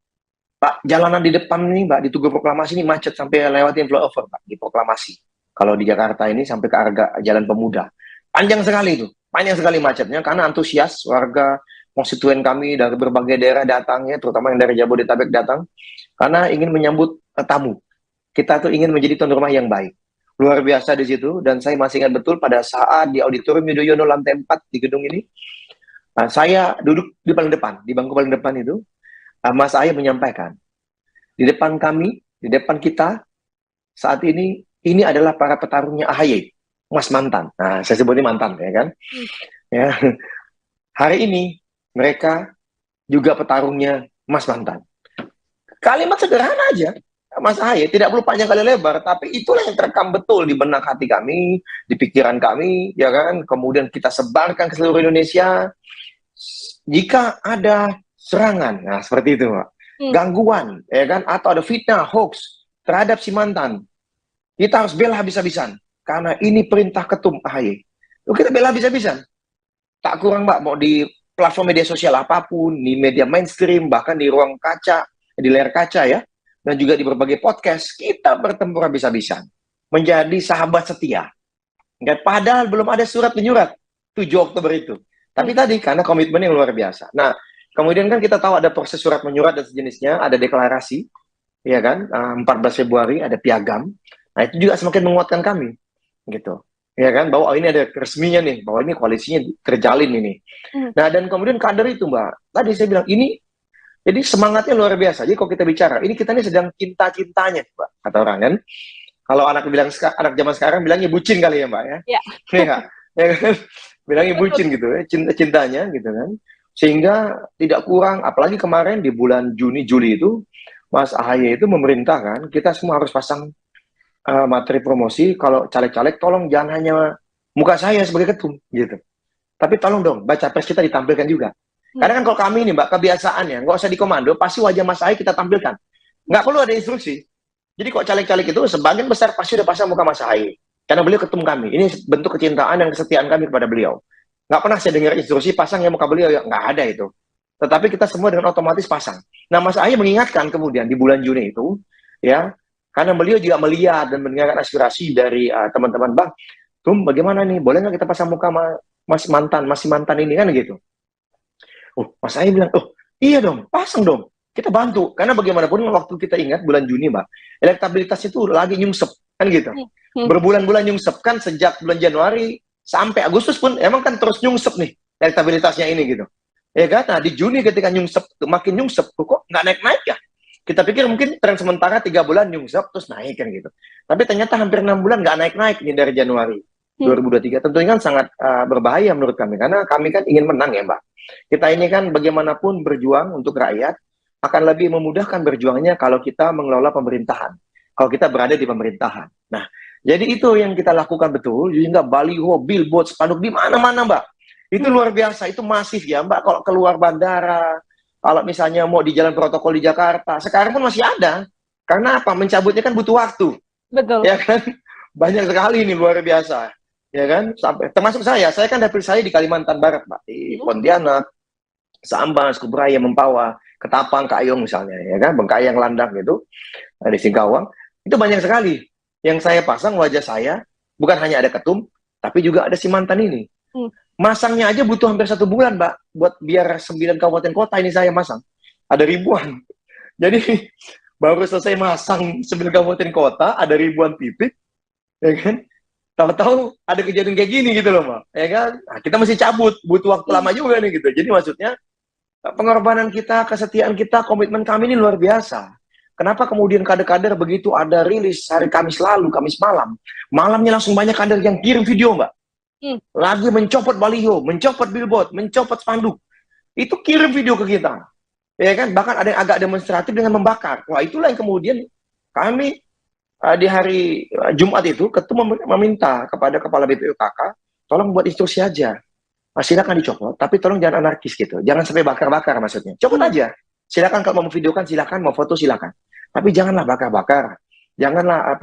Pak, jalanan di depan nih, Mbak, di Tugu Proklamasi ini macet sampai lewatin flyover, Pak, di Proklamasi. Kalau di Jakarta ini sampai ke arah Jalan Pemuda. Panjang sekali itu, panjang sekali macetnya, karena antusias warga konstituen kami dari berbagai daerah datangnya, terutama yang dari Jabodetabek datang, karena ingin menyambut tamu. Kita tuh ingin menjadi tuan rumah yang baik. Luar biasa di situ, dan saya masih ingat betul pada saat di Auditorium Yudhoyono lantai 4 di gedung ini, saya duduk di paling depan, di bangku paling depan itu, Mas Ahy menyampaikan, di depan kami, di depan kita, saat ini adalah para petarungnya AHY, Mas Mantan. Nah, saya sebutnya mantan, ya kan? Ya. Hari ini, mereka juga petarungnya Mas Mantan. Kalimat sederhana aja, Mas Ahy, tidak perlu panjang kali lebar, tapi itulah yang terekam betul di benak hati kami, di pikiran kami, ya kan? Kemudian kita sebarkan ke seluruh Indonesia. Jika ada serangan, nah seperti itu, Pak. Gangguan, ya kan, atau ada fitnah, hoax terhadap si mantan, kita harus bela habis-habisan, karena ini perintah ketum AHY. Kita bela habis-habisan. Tak kurang, Mbak, mau di platform media sosial apapun, di media mainstream, bahkan di ruang kaca, di layar kaca ya, dan juga di berbagai podcast, kita bertempur habis-habisan, menjadi sahabat setia. Padahal belum ada surat menyurat 7 Oktober itu. Tapi tadi karena komitmen yang luar biasa. Nah, kemudian kan kita tahu ada proses surat menyurat dan sejenisnya, ada deklarasi, ya kan, 14 Februari ada piagam. Nah itu juga semakin menguatkan kami, gitu, ya kan, bahwa ini ada resminya nih, bahwa ini koalisinya terjalin ini. Nah dan kemudian kader itu, Mbak, tadi saya bilang ini, jadi semangatnya luar biasa. Jadi kalau kita bicara, ini kita ini sedang cinta-cintanya, Mbak, kata orang kan. Kalau anak zaman sekarang bilangnya bucin kali ya, Mbak ya. Ya kan, bilangnya bucin gitu ya, cinta-cintanya gitu kan. Sehingga tidak kurang, apalagi kemarin di bulan Juni, Juli itu, Mas AHY itu memerintah kan, kita semua harus pasang materi promosi. Kalau caleg-caleg tolong jangan hanya muka saya sebagai ketum gitu. Tapi tolong dong, baca pres kita ditampilkan juga. Karena kan kalau kami ini Mbak, kebiasaannya, nggak usah dikomando, pasti wajah Mas AHY kita tampilkan. Nggak perlu ada instruksi. Jadi kok caleg-caleg itu sebagian besar pasti udah pasang muka Mas AHY. Karena beliau ketum kami. Ini bentuk kecintaan dan kesetiaan kami kepada beliau. Nggak pernah saya dengar instruksi pasang yang muka beliau, ya nggak ada itu. Tetapi kita semua dengan otomatis pasang. Nah, Mas AHY mengingatkan kemudian di bulan Juni itu, ya, karena beliau juga melihat dan mendengarkan aspirasi dari teman-teman, Bang, Tum, bagaimana nih? Boleh nggak kita pasang muka masih mantan ini kan gitu? Oh, Mas AHY bilang, oh iya dong, pasang dong. Kita bantu. Karena bagaimanapun waktu kita ingat bulan Juni, Mbak, elektabilitas itu lagi nyungsep, kan gitu. Berbulan-bulan nyungsep kan sejak bulan Januari sampai Agustus pun emang kan terus nyungsep nih elektabilitasnya ini gitu. Ya kan? Nah, di Juni ketika nyungsep, makin nyungsep, kok nggak naik-naik ya? Kita pikir mungkin tren sementara 3 bulan nyungsep terus naik kan gitu. Tapi ternyata hampir 6 bulan nggak naik-naik nih dari Januari 2023. Tentunya kan sangat berbahaya menurut kami. Karena kami kan ingin menang ya Mbak. Kita ini kan bagaimanapun berjuang untuk rakyat, akan lebih memudahkan berjuangnya kalau kita mengelola pemerintahan. Kalau kita berada di pemerintahan. Nah, jadi itu yang kita lakukan betul. Sehingga baliho, billboard, spanduk di mana-mana Mbak. Itu luar biasa, itu masif ya Mbak. Kalau keluar bandara, kalau misalnya mau di jalan protokol di Jakarta, sekarang pun masih ada. Karena apa? Mencabutnya kan butuh waktu. Betul. Ya kan? Banyak sekali ini luar biasa. Ya kan? Sampai termasuk saya kan dapil saya di Kalimantan Barat, Mbak. Di Pontianak, Sambas, Kubraya, Mempawah, Ketapang, Kayong misalnya, ya kan? Bengkayang, Landak gitu. Di Singkawang. Itu banyak sekali. Yang saya pasang wajah saya, bukan hanya ada ketum, tapi juga ada si mantan ini. Masangnya aja butuh hampir 1 bulan, Mbak, buat biar 9 kabupaten kota ini saya masang. Ada ribuan. Jadi, baru selesai masang 9 kabupaten kota, ada ribuan titik, ya kan? Tahu-tahu ada kejadian kayak gini gitu loh, Mbak. Ya kan? Nah, kita mesti cabut, butuh waktu lama juga nih gitu. Jadi maksudnya, pengorbanan kita, kesetiaan kita, komitmen kami ini luar biasa. Kenapa kemudian kader-kader begitu ada rilis hari Kamis lalu, Kamis malam, malamnya langsung banyak kader yang kirim video, Mbak. Lagi mencopot baliho, mencopot billboard, mencopot spanduk. Itu kirim video ke kita. Ya kan? Bahkan ada yang agak demonstratif dengan membakar. Wah, itulah yang kemudian kami di hari Jumat itu ketum meminta kepada Kepala BPUKK, tolong buat instruksi aja. Silakan dicopot, tapi tolong jangan anarkis gitu. Jangan sampai bakar-bakar maksudnya. Copot aja. Silakan kalau mau videokan silakan, mau foto silakan. Tapi janganlah bakar-bakar. Janganlah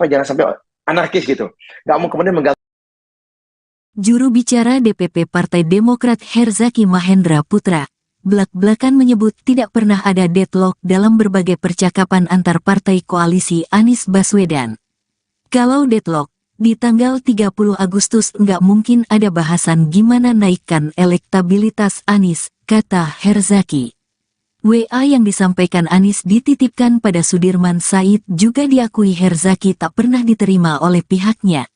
jangan sampai anarkis gitu. Nggak mau kemudian mengganggu. Juru bicara DPP Partai Demokrat Herzaki Mahendra Putra, belak-belakan menyebut tidak pernah ada deadlock dalam berbagai percakapan antar partai koalisi Anies Baswedan. Kalau deadlock, di tanggal 30 Agustus nggak mungkin ada bahasan gimana naikkan elektabilitas Anies, kata Herzaki. WA yang disampaikan Anies dititipkan pada Sudirman Said juga diakui Herzaki tak pernah diterima oleh pihaknya.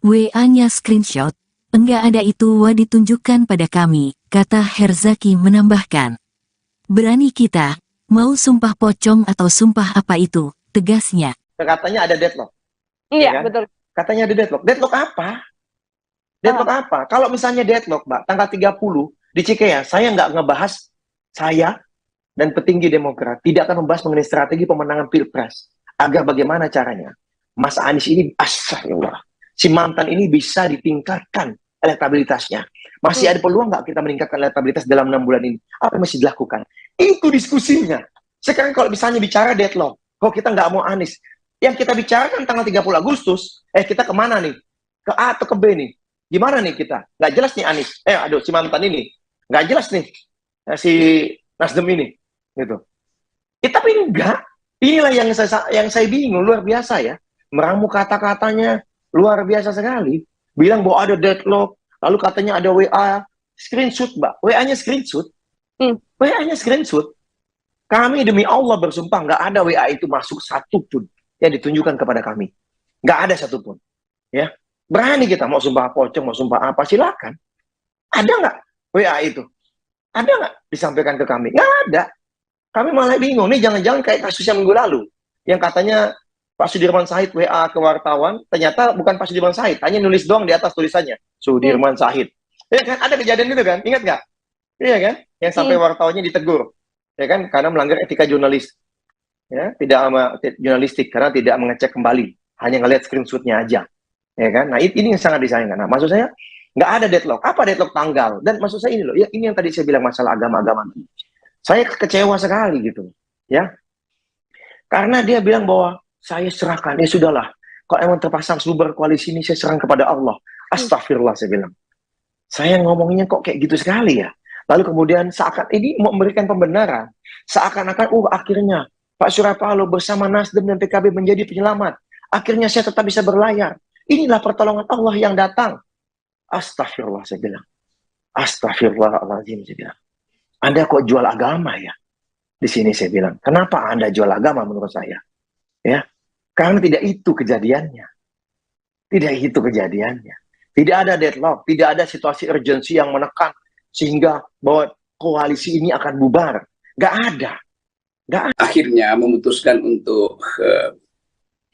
WA-nya screenshot, enggak ada itu ditunjukkan pada kami, kata Herzaki menambahkan. Berani kita, mau sumpah pocong atau sumpah apa itu, tegasnya. Katanya ada deadlock. Iya, ya kan? betul. Katanya ada deadlock. Deadlock apa? Deadlock apa? Kalau misalnya deadlock, Mbak, tanggal 30 di Cikeas, saya nggak ngebahas saya dan petinggi Demokrat tidak akan membahas mengenai strategi pemenangan Pilpres. Agar bagaimana caranya Mas Anies ini, astagfirullah, si mantan ini bisa ditingkatkan elektabilitasnya. Masih ada peluang nggak kita meningkatkan elektabilitas dalam 6 bulan ini? Apa yang mesti dilakukan? Itu diskusinya. Sekarang kalau misalnya bicara deadlock, kok kita nggak mau Anies? Yang kita bicarakan tanggal 30 Agustus, kita kemana nih? Ke A atau ke B nih? Gimana nih kita? Nggak jelas nih Anies. Si mantan ini. Nggak jelas nih. Si Nasdem ini. Gitu. Tapi enggak. Inilah yang saya bingung. Luar biasa ya. Meramu kata-katanya. Luar biasa sekali. Bilang bahwa ada deadlock. Lalu katanya ada WA. Screenshot, Mbak. WA-nya screenshot. WA-nya screenshot. Kami demi Allah bersumpah nggak ada WA itu masuk satupun yang ditunjukkan kepada kami. Nggak ada satupun. Ya. Berani kita mau sumpah pocong, mau sumpah apa, silakan. Ada nggak WA itu? Ada nggak disampaikan ke kami? Nggak ada. Kami malah bingung. Nih jangan-jangan kayak kasus yang minggu lalu. Yang katanya Pak Sudirman Said WA ke wartawan, ternyata bukan Pak Sudirman Said, hanya nulis doang di atas tulisannya. Sudirman Said. Ya kan? Ada kejadian itu kan? Ingat nggak? Iya kan? Yang sampai wartawannya ditegur. ya kan, karena melanggar etika jurnalis, ya, jurnalistik karena tidak mengecek kembali, hanya ngelihat screenshotnya aja, ya kan. Nah, ini yang sangat disayangkan. Nah, maksud saya nggak ada deadlock. Apa deadlock tanggal? Dan maksud saya ini loh, ya ini yang tadi saya bilang masalah agama-agama. Saya kecewa sekali gitu, ya, karena dia bilang bahwa saya serahkan, ya sudahlah, kalau emang terpasang bubar koalisi ini, saya serahkan kepada Allah. Astagfirullah, saya bilang. Saya ngomongnya kok kayak gitu sekali ya. Lalu kemudian seakan ini mau memberikan pembenaran, seakan-akan akhirnya Pak Surya Paloh bersama Nasdem dan PKB menjadi penyelamat. Akhirnya saya tetap bisa berlayar. Inilah pertolongan Allah yang datang. Astagfirullah, saya bilang. Astagfirullahaladzim, saya bilang. Anda kok jual agama ya? Di sini saya bilang, kenapa Anda jual agama menurut saya? Ya, karena tidak itu kejadiannya. Tidak itu kejadiannya. Tidak ada deadlock, tidak ada situasi urgensi yang menekan sehingga bahwa koalisi ini akan bubar. Nggak ada. Akhirnya memutuskan untuk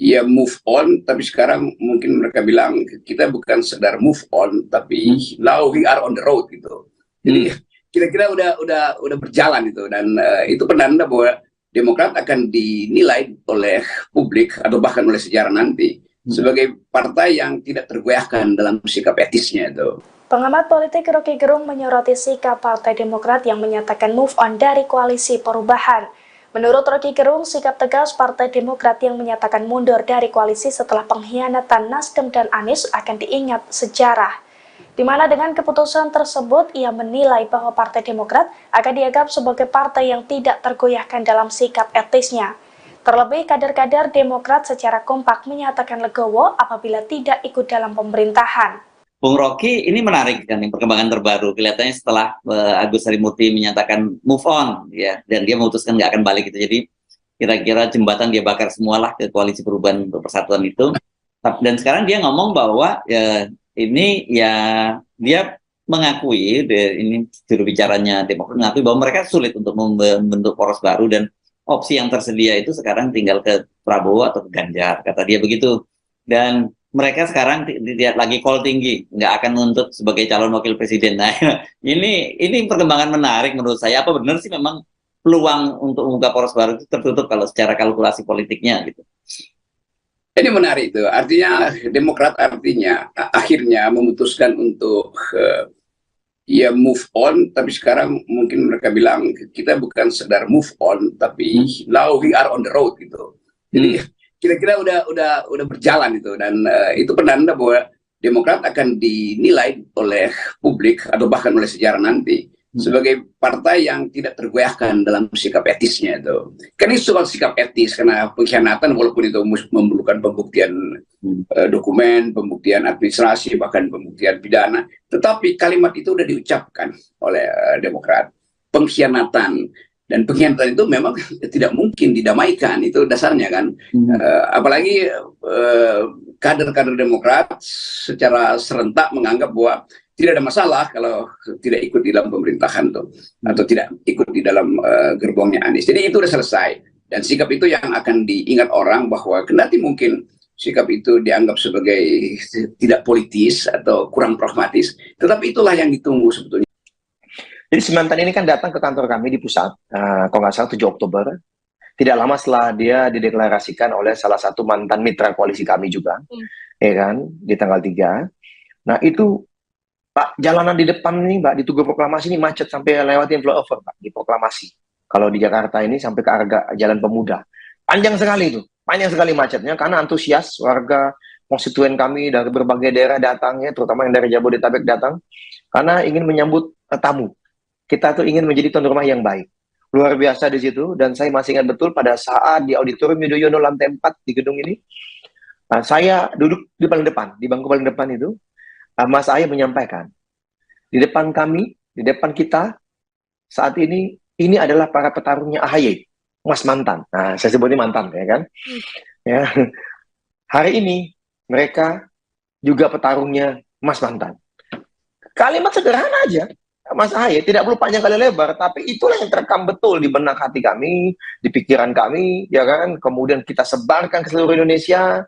ya move on, tapi sekarang mungkin mereka bilang kita bukan sekedar move on, tapi now we are on the road gitu. Jadi kira-kira udah berjalan itu, dan itu penanda bahwa Demokrat akan dinilai oleh publik atau bahkan oleh sejarah nanti sebagai partai yang tidak tergoyahkan dalam sikap etisnya itu. Pengamat politik Rocky Gerung menyoroti sikap Partai Demokrat yang menyatakan move on dari koalisi perubahan. Menurut Rocky Gerung, sikap tegas Partai Demokrat yang menyatakan mundur dari koalisi setelah pengkhianatan Nasdem dan Anies akan diingat sejarah. Di mana dengan keputusan tersebut, ia menilai bahwa Partai Demokrat akan dianggap sebagai partai yang tidak tergoyahkan dalam sikap etisnya. Terlebih, kader-kader Demokrat secara kompak menyatakan legowo apabila tidak ikut dalam pemerintahan. Bung Rocky, ini menarik kan, perkembangan terbaru. Kelihatannya setelah Agus Harimurti menyatakan move on, ya, dan dia memutuskan nggak akan balik itu. Jadi kira-kira jembatan dia bakar semualah ke koalisi perubahan untuk persatuan itu. Dan sekarang dia ngomong bahwa ya, ini ya dia mengakui, ini juru bicaranya Demokrat mengakui bahwa mereka sulit untuk membentuk poros baru dan opsi yang tersedia itu sekarang tinggal ke Prabowo atau ke Ganjar, kata dia begitu. Dan mereka sekarang tidak lagi call tinggi, nggak akan menuntut sebagai calon wakil presiden. Nah, ini perkembangan menarik menurut saya. Apa benar sih memang peluang untuk membuka poros baru itu tertutup kalau secara kalkulasi politiknya gitu? Ini menarik itu, artinya Demokrat akhirnya memutuskan untuk ya move on, tapi sekarang mungkin mereka bilang kita bukan sekedar move on, tapi now we are on the road gitu. Jadi kira-kira udah berjalan itu, dan itu penanda bahwa Demokrat akan dinilai oleh publik atau bahkan oleh sejarah nanti sebagai partai yang tidak tergoyahkan dalam sikap etisnya itu. Kan ini soal sikap etis, karena pengkhianatan walaupun itu memerlukan pembuktian dokumen, pembuktian administrasi, bahkan pembuktian pidana, tetapi kalimat itu sudah diucapkan oleh Demokrat. Pengkhianatan, dan pengkhianatan itu memang tidak mungkin didamaikan, itu dasarnya kan. Apalagi kader-kader Demokrat secara serentak menganggap bahwa tidak ada masalah kalau tidak ikut di dalam pemerintahan tuh, atau tidak ikut di dalam gerbongnya Anies. Jadi itu sudah selesai, dan sikap itu yang akan diingat orang, bahwa kendati mungkin sikap itu dianggap sebagai tidak politis atau kurang pragmatis, tetapi itulah yang ditunggu sebetulnya. Jadi si mantan ini kan datang ke kantor kami di pusat, kalau nggak salah 7 Oktober. Tidak lama setelah dia dideklarasikan oleh salah satu mantan mitra koalisi kami juga, ya kan, di tanggal 3. Nah itu Pak, jalanan di depan nih, Mbak, di Tugu Proklamasi ini macet sampai lewatin flyover, Pak, di Proklamasi. Kalau di Jakarta ini sampai ke arah Jalan Pemuda. Panjang sekali itu, panjang sekali macetnya, karena antusias warga konstituen kami dari berbagai daerah datangnya, terutama yang dari Jabodetabek datang, karena ingin menyambut tamu. Kita tuh ingin menjadi tuan rumah yang baik. Luar biasa di situ, dan saya masih ingat betul pada saat di Auditorium Yudhoyono lantai 4 di gedung ini, saya duduk di paling depan, di bangku paling depan itu, Mas Ahy menyampaikan, di depan kami, di depan kita, saat ini adalah para petarungnya AHY, Mas Mantan. Nah, saya sebutnya mantan, ya kan? Ya. Hari ini, mereka juga petarungnya Mas Mantan. Kalimat sederhana aja, Mas Ahy, tidak perlu panjang kali lebar, tapi itulah yang terekam betul di benak hati kami, di pikiran kami, ya kan? Kemudian kita sebarkan ke seluruh Indonesia.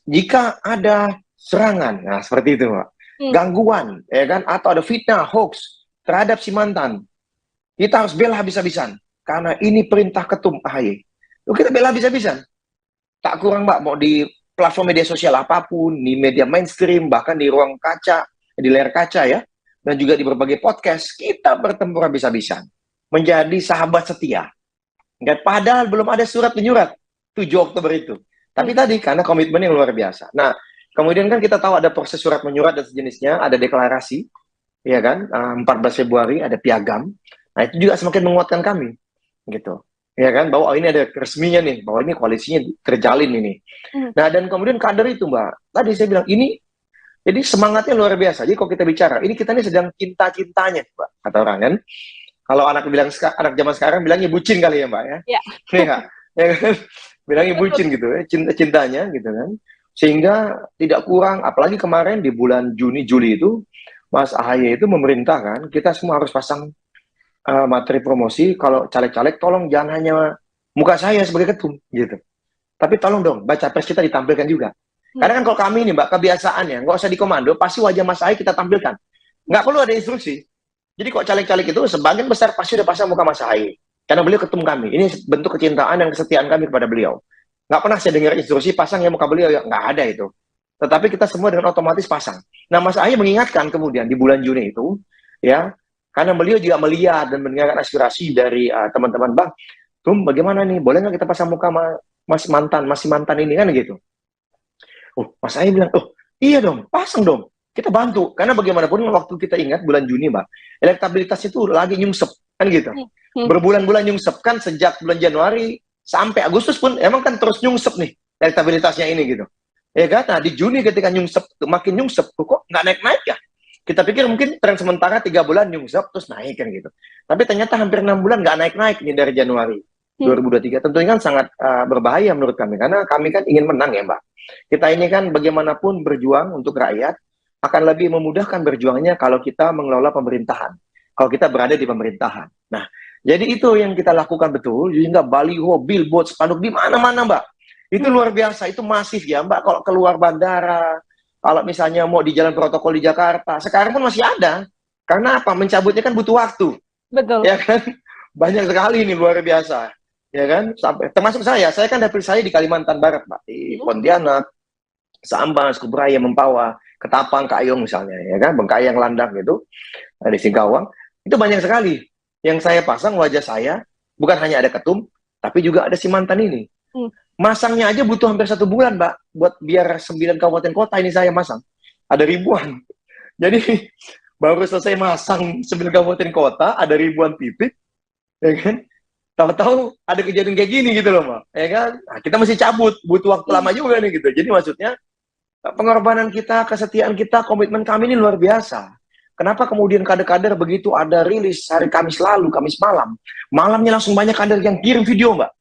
Jika ada serangan, nah seperti itu, Pak. Gangguan, ya kan, atau ada fitnah, hoax terhadap si mantan, Kita harus bela habis-habisan. Karena ini perintah ketum AHY. Kita bela habis-habisan. Tak kurang, Mbak, mau di platform media sosial apapun, di media mainstream, bahkan di ruang kaca, di layar kaca ya, dan juga di berbagai podcast, kita bertempur habis-habisan. Menjadi sahabat setia. Dan padahal belum ada surat menyurat 7 Oktober itu. Tapi tadi karena komitmen yang luar biasa. Nah, kemudian kan kita tahu ada proses surat menyurat dan sejenisnya, ada deklarasi, ya kan, 14 Februari ada piagam. Nah, itu juga semakin menguatkan kami, gitu. Ya kan, bahwa ini ada resminya nih, bahwa ini koalisinya terjalin ini. Nah, dan kemudian kader itu, Mbak, tadi saya bilang, ini, jadi semangatnya luar biasa. Jadi kalau kita bicara, ini kita ini sedang cinta-cintanya, Mbak, kata orang kan. Kalau anak anak zaman sekarang bilangnya bucin kali ya, Mbak, ya. Iya. Ya kan? Bilangnya bucin gitu ya, cinta-cintanya gitu kan. Sehingga tidak kurang, apalagi kemarin di bulan Juni, Juli itu, Mas AHY itu memerintahkan, kita semua harus pasang materi promosi, kalau caleg-caleg tolong jangan hanya muka saya sebagai ketum gitu, tapi tolong dong baca pres kita ditampilkan juga. Karena kan kalau kami ini, Mbak, kebiasaannya nggak usah dikomando, pasti wajah Mas AHY kita tampilkan, nggak perlu ada instruksi. Jadi kok caleg-caleg itu sebagian besar pasti udah pasang muka Mas AHY, karena beliau ketum kami. Ini bentuk kecintaan dan kesetiaan kami kepada beliau. Nggak pernah saya dengar instruksi pasang ya muka beliau, ya nggak ada itu. Tetapi kita semua dengan otomatis pasang. Nah, Mas AHY mengingatkan kemudian di bulan Juni itu, ya, karena beliau juga melihat dan mendengarkan aspirasi dari teman-teman, Bang, Tum, bagaimana nih? Boleh nggak kita pasang muka masih mantan ini kan gitu? Mas AHY bilang, iya dong, pasang dong. Kita bantu. Karena bagaimanapun waktu kita ingat bulan Juni, Mbak, elektabilitas itu lagi nyungsep kan gitu. Berbulan-bulan nyungsep kan sejak bulan Januari sampai Agustus pun emang kan terus nyungsep nih elektabilitasnya ini gitu. Ya kan? Nah, di Juni ketika nyungsep, makin nyungsep, kok nggak naik-naik ya? Kita pikir mungkin tren sementara 3 bulan nyungsep terus naik kan gitu. Tapi ternyata hampir 6 bulan nggak naik-naik nih dari Januari 2023. Tentunya kan sangat berbahaya menurut kami. Karena kami kan ingin menang ya, Mbak. Kita ini kan bagaimanapun berjuang untuk rakyat, akan lebih memudahkan berjuangnya kalau kita mengelola pemerintahan. Kalau kita berada di pemerintahan. Nah, jadi itu yang kita lakukan betul. Sehingga baliho, billboard, spanduk di mana-mana, Mbak. Itu luar biasa, itu masif ya, Mbak. Kalau keluar bandara, kalau misalnya mau di jalan protokol di Jakarta, sekarang pun masih ada. Karena apa? Mencabutnya kan butuh waktu. Betul. Ya kan? Banyak sekali ini luar biasa. Ya kan? Sampai termasuk saya kan dapil saya di Kalimantan Barat, Mbak. Di Pontianak, Sambas, Kubraya, Mempawah, Ketapang, Kayong misalnya, ya kan? Bengkayang, Landak gitu. Di Singkawang. Itu banyak sekali. Yang saya pasang wajah saya, bukan hanya ada ketum, tapi juga ada si mantan ini. Masangnya aja butuh hampir 1 bulan, Mbak, buat biar 9 kabupaten kota ini saya masang. Ada ribuan. Jadi baru selesai masang 9 kabupaten kota, ada ribuan titik, ya kan? Tahu-tahu ada kejadian kayak gini gitu loh, Mbak. Ya kan? Nah, kita mesti cabut, butuh waktu lama juga nih gitu. Jadi maksudnya pengorbanan kita, kesetiaan kita, komitmen kami ini luar biasa. Kenapa kemudian kader-kader begitu ada rilis hari Kamis lalu, Kamis malam, malamnya langsung banyak kader yang kirim video, Mbak.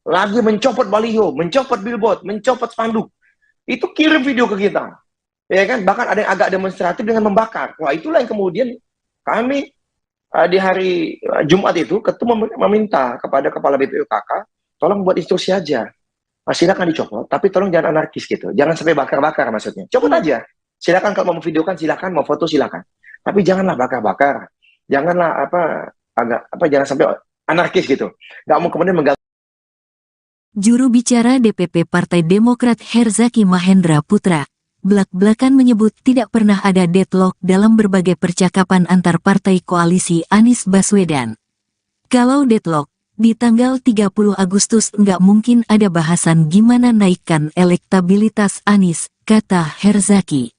Lagi mencopot baliho, mencopot billboard, mencopot spanduk. Itu kirim video ke kita. Ya kan? Bahkan ada yang agak demonstratif dengan membakar. Wah, itulah yang kemudian kami di hari Jumat itu ketum meminta kepada Kepala BPUKK, tolong buat instruksi aja. Silakan dicopot, tapi tolong jangan anarkis gitu. Jangan sampai bakar-bakar maksudnya. Copot aja. Silakan kalau mau videokan silakan, mau foto silakan. Tapi janganlah bakar-bakar. Janganlah jangan sampai anarkis gitu. Nggak mau kemudian mengganggu. Juru bicara DPP Partai Demokrat Herzaki Mahendra Putra, belak-belakan menyebut tidak pernah ada deadlock dalam berbagai percakapan antar partai koalisi Anies Baswedan. Kalau deadlock, di tanggal 30 Agustus nggak mungkin ada bahasan gimana naikkan elektabilitas Anies, kata Herzaki.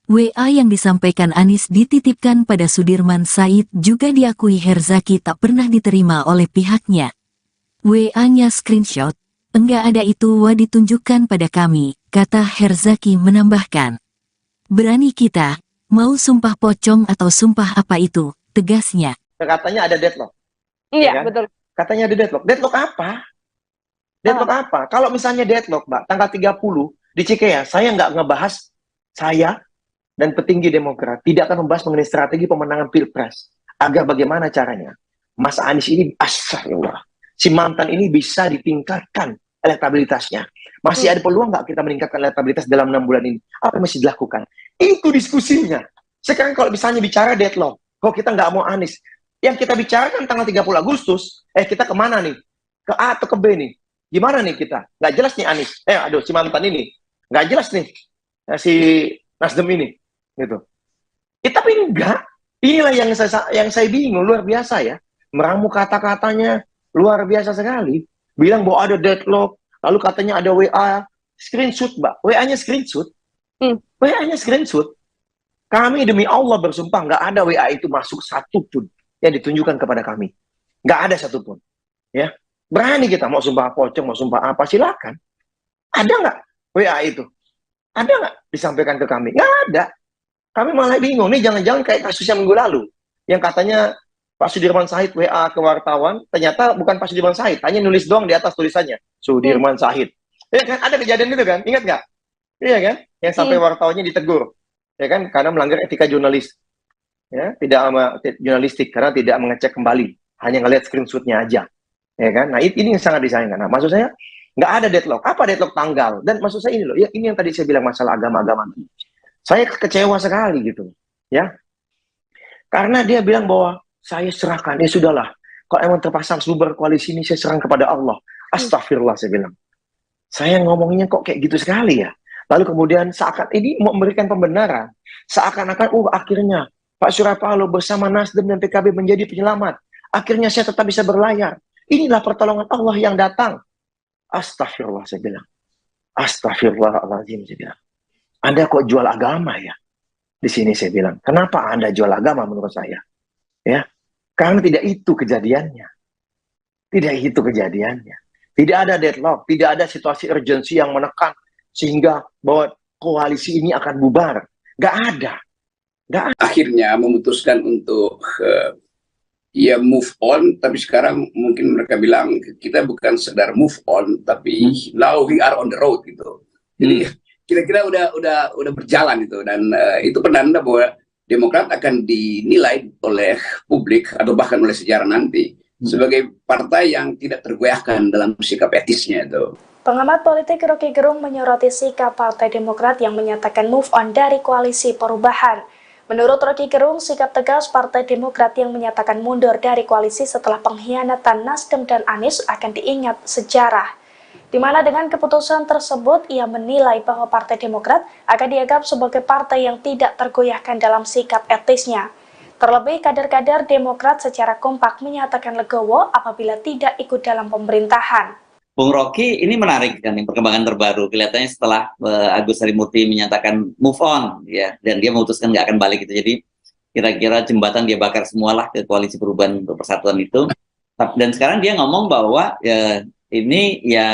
WA yang disampaikan Anies dititipkan pada Sudirman Said juga diakui Herzaki tak pernah diterima oleh pihaknya. WA-nya screenshot. Enggak ada itu ditunjukkan pada kami, kata Herzaki menambahkan. Berani kita, mau sumpah pocong atau sumpah apa itu, tegasnya. Katanya ada deadlock. Iya, ya kan? betul. Katanya ada deadlock. Deadlock apa? Deadlock apa? Kalau misalnya deadlock, Mbak, tanggal 30 di Cikeas, saya nggak ngebahas saya dan petinggi Demokrat tidak akan membahas mengenai strategi pemenangan Pilpres. Agar bagaimana caranya Mas Anies ini, astagfirullah, si mantan ini bisa ditingkatkan elektabilitasnya. Masih ada peluang nggak kita meningkatkan elektabilitas dalam 6 bulan ini? Apa yang mesti dilakukan? Itu diskusinya. Sekarang kalau misalnya bicara deadlock, kok kita nggak mau Anies, Yang kita bicarakan tanggal 30 Agustus, kita kemana nih? Ke A atau ke B nih? Gimana nih kita? Nggak jelas nih Anies. Aduh, si mantan ini. Nggak jelas nih si Nasdem ini. Gitu. Tapi enggak. Inilah yang saya bingung, luar biasa ya. Meramu kata-katanya luar biasa sekali. Bilang bahwa ada deadlock, lalu katanya ada WA, screenshot, Mbak. WA-nya screenshot. WA-nya screenshot. Kami demi Allah bersumpah nggak ada WA itu masuk satupun yang ditunjukkan kepada kami. Nggak ada satupun. Ya. Berani kita mau sumpah pocong, mau sumpah apa, silakan. Ada nggak WA itu? Ada nggak disampaikan ke kami? Nggak ada. Kami malah bingung, nih jangan-jangan kayak kasusnya minggu lalu, yang katanya Pak Sudirman Said WA ke wartawan, ternyata bukan Pak Sudirman Said, hanya nulis doang di atas tulisannya, Sudirman Said. Ya kan, ada kejadian itu kan, ingat nggak? Iya kan, yang sampai wartawannya ditegur, ya kan, karena melanggar etika jurnalis, ya, jurnalistik, karena tidak mengecek kembali, hanya ngelihat screenshotnya aja, ya kan. Nah ini yang sangat disayangkan. Nah, maksud saya nggak ada deadlock. Apa deadlock tanggal? Dan maksud saya ini loh, ya ini yang tadi saya bilang masalah agama-agama. Saya kecewa sekali gitu, ya. Karena dia bilang bahwa saya serahkan, ya sudahlah. Kalau emang terpasang sumber koalisi ini, saya serahkan kepada Allah. Astagfirullah, saya bilang. Saya ngomongnya kok kayak gitu sekali ya. Lalu kemudian seakan ini mau memberikan pembenaran. Seakan-akan, akhirnya Pak Surya Paloh bersama Nasdem dan PKB menjadi penyelamat. Akhirnya saya tetap bisa berlayar. Inilah pertolongan Allah yang datang. Astagfirullah, saya bilang. Astagfirullahaladzim, saya bilang. Anda kok jual agama ya? Di sini saya bilang, kenapa Anda jual agama menurut saya? Ya, karena tidak itu kejadiannya. Tidak itu kejadiannya. Tidak ada deadlock, tidak ada situasi urgensi yang menekan sehingga bahwa koalisi ini akan bubar. Nggak ada. Akhirnya memutuskan untuk ya move on, tapi sekarang mungkin mereka bilang kita bukan sekedar move on, tapi now we are on the road gitu. Jadi kira-kira udah berjalan itu, dan itu penanda bahwa Demokrat akan dinilai oleh publik atau bahkan oleh sejarah nanti sebagai partai yang tidak tergoyahkan dalam sikap etisnya itu. Pengamat politik Rocky Gerung menyoroti sikap Partai Demokrat yang menyatakan move on dari koalisi perubahan. Menurut Rocky Gerung, sikap tegas Partai Demokrat yang menyatakan mundur dari koalisi setelah pengkhianatan Nasdem dan Anies akan diingat sejarah. Di mana dengan keputusan tersebut, ia menilai bahwa Partai Demokrat akan dianggap sebagai partai yang tidak tergoyahkan dalam sikap etisnya. Terlebih, kader-kader Demokrat secara kompak menyatakan legowo apabila tidak ikut dalam pemerintahan. Bung Rocky, ini menarik kan, perkembangan terbaru. Kelihatannya setelah Agus Harimurti menyatakan move on, ya, dan dia memutuskan nggak akan balik itu. Jadi kira-kira jembatan dia bakar semualah ke koalisi perubahan untuk persatuan itu. Dan sekarang dia ngomong bahwa ini ya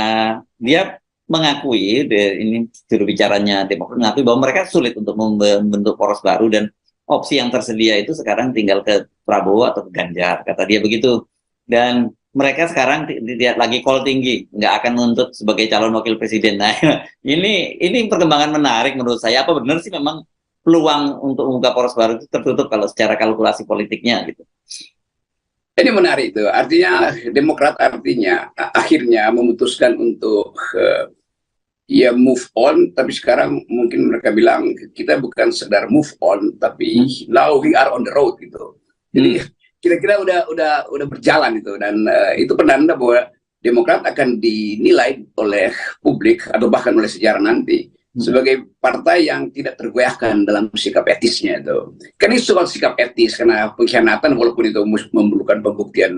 dia mengakui, ini juru bicaranya Demokrat mengakui bahwa mereka sulit untuk membentuk poros baru dan opsi yang tersedia itu sekarang tinggal ke Prabowo atau ke Ganjar, kata dia begitu. Dan mereka sekarang tidak lagi call tinggi, nggak akan menuntut sebagai calon wakil presiden. Nah, ini perkembangan menarik menurut saya. Apa benar sih memang peluang untuk membuka poros baru itu tertutup kalau secara kalkulasi politiknya gitu? Ini menarik itu, artinya Demokrat akhirnya memutuskan untuk ya move on, tapi sekarang mungkin mereka bilang kita bukan sekedar move on, tapi now we are on the road gitu. Jadi kira-kira udah berjalan itu, dan itu penanda bahwa Demokrat akan dinilai oleh publik atau bahkan oleh sejarah nanti sebagai partai yang tidak tergoyahkan dalam sikap etisnya itu. Kan ini soal sikap etis, karena pengkhianatan walaupun itu memerlukan pembuktian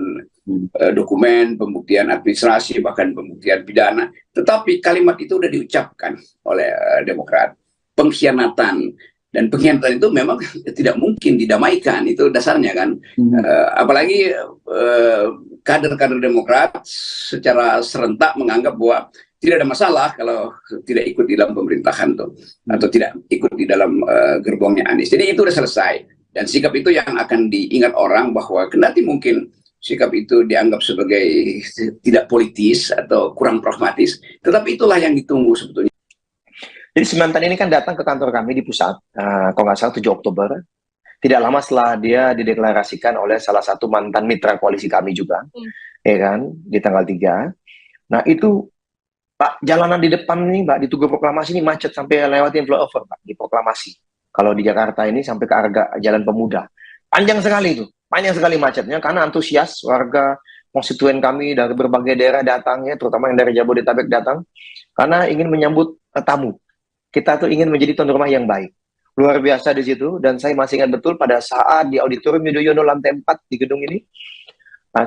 dokumen, pembuktian administrasi, bahkan pembuktian pidana, tetapi kalimat itu sudah diucapkan oleh Demokrat. Pengkhianatan, dan pengkhianatan itu memang tidak mungkin didamaikan, itu dasarnya kan. Apalagi kader-kader Demokrat secara serentak menganggap bahwa tidak ada masalah kalau tidak ikut di dalam pemerintahan tuh, atau tidak ikut di dalam gerbongnya Anies. Jadi itu sudah selesai, dan sikap itu yang akan diingat orang, bahwa kendati mungkin sikap itu dianggap sebagai tidak politis atau kurang pragmatis, tetapi itulah yang ditunggu sebetulnya. Jadi si mantan ini kan datang ke kantor kami di pusat, kalau nggak salah 7 Oktober. Tidak lama setelah dia dideklarasikan oleh salah satu mantan mitra koalisi kami juga, ya kan, di tanggal 3. Nah itu Pak, jalanan di depan nih, Mbak, di Tugu Proklamasi ini macet sampai lewatin flyover, Pak, di Proklamasi. Kalau di Jakarta ini sampai ke arah Jalan Pemuda. Panjang sekali itu, panjang sekali macetnya karena antusias warga konstituen kami dari berbagai daerah datangnya, terutama yang dari Jabodetabek datang, karena ingin menyambut tamu. Kita tuh ingin menjadi tuan rumah yang baik. Luar biasa di situ, dan saya masih ingat betul pada saat di auditorium Yudhoyono lantai 4 di gedung ini,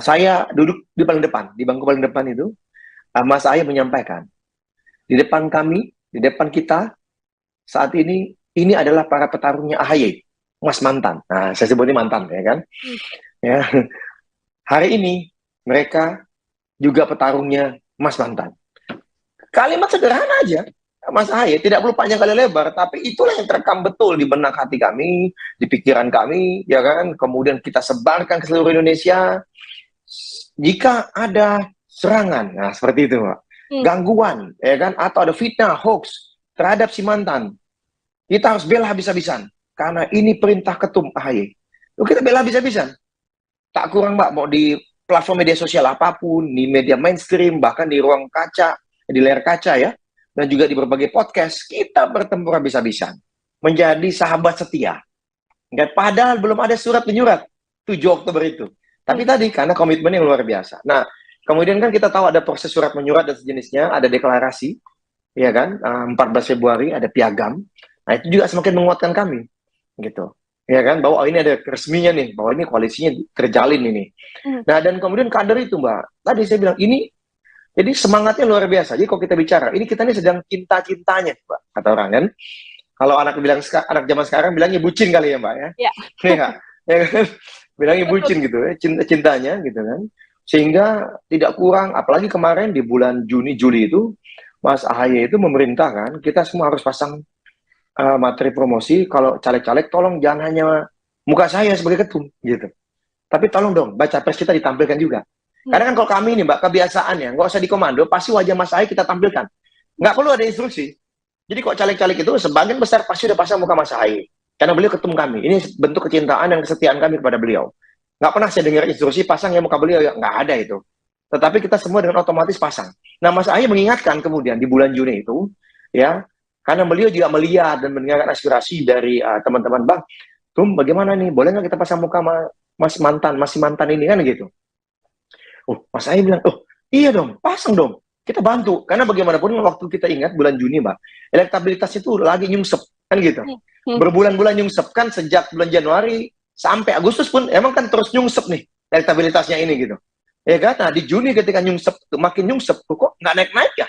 saya duduk di paling depan, di bangku paling depan itu, Mas Ahaye menyampaikan, di depan kami, di depan kita, saat ini adalah para petarungnya Ahaye, Mas Mantan. Nah, saya sebutnya mantan, ya kan? Ya. Hari ini, mereka juga petarungnya Mas Mantan. Kalimat sederhana aja, Mas Ahaye, tidak perlu panjang kali lebar, tapi itulah yang terekam betul di benak hati kami, di pikiran kami, ya kan? Kemudian kita sebarkan ke seluruh Indonesia. Jika ada serangan, nah seperti itu, Pak. Gangguan, ya kan? Atau ada fitnah, hoax terhadap si Mantan, kita harus bela habis-habisan, karena ini perintah ketum Ahaye. Kita bela habis-habisan. Tak kurang, Mbak, mau di platform media sosial apapun, di media mainstream, bahkan di ruang kaca, di layar kaca ya, dan juga di berbagai podcast, kita bertempur habis-habisan. Menjadi sahabat setia. Padahal belum ada surat menyurat 7 Oktober itu. Tapi tadi, karena komitmen yang luar biasa. Nah, kemudian kan kita tahu ada proses surat menyurat dan sejenisnya, ada deklarasi, ya kan, 14 Februari, ada piagam. Nah, itu juga semakin menguatkan kami, gitu. Ya kan, bahwa ini ada resminya nih, bahwa ini koalisinya terjalin ini. Nah, dan kemudian kader itu, Mbak, tadi saya bilang, ini, jadi semangatnya luar biasa. Jadi kalau kita bicara, ini kita ini sedang cinta-cintanya, Mbak, kata orang kan. Kalau anak zaman sekarang bilangnya bucin kali ya, Mbak, ya. Iya. Ya kan? Bilangnya bucin gitu ya, cintanya gitu kan. Sehingga tidak kurang, apalagi kemarin di bulan Juni-Juli itu, Mas Ahaye itu memerintahkan, kita semua harus pasang materi promosi, kalau caleg-caleg tolong jangan hanya muka saya sebagai ketum, gitu. Tapi tolong dong, baca pres kita ditampilkan juga. Karena kan kalau kami ini, Mbak, kebiasaannya, nggak usah dikomando, pasti wajah Mas Ahaye kita tampilkan. Nggak perlu ada instruksi. Jadi kok caleg-caleg itu, sebagian besar pasti udah pasang muka Mas Ahaye. Karena beliau ketum kami. Ini bentuk kecintaan dan kesetiaan kami kepada beliau. Nggak pernah saya dengar instruksi pasang yang muka beliau, ya nggak ada itu. Tetapi kita semua dengan otomatis pasang. Nah, Mas Ahaye mengingatkan kemudian di bulan Juni itu, ya, karena beliau juga melihat dan mendengarkan aspirasi dari teman-teman, Bang, Tum, bagaimana nih? Boleh nggak kita pasang muka masih mantan ini kan gitu? Mas Ahaye bilang, iya dong, pasang dong. Kita bantu. Karena bagaimanapun waktu kita ingat bulan Juni, Mbak, elektabilitas itu lagi nyungsep, kan gitu. Berbulan-bulan nyungsep kan sejak bulan Januari sampai Agustus pun emang kan terus nyungsep nih elektabilitasnya ini gitu. Ya kan? Nah, di Juni ketika nyungsep, makin nyungsep, kok nggak naik-naik ya?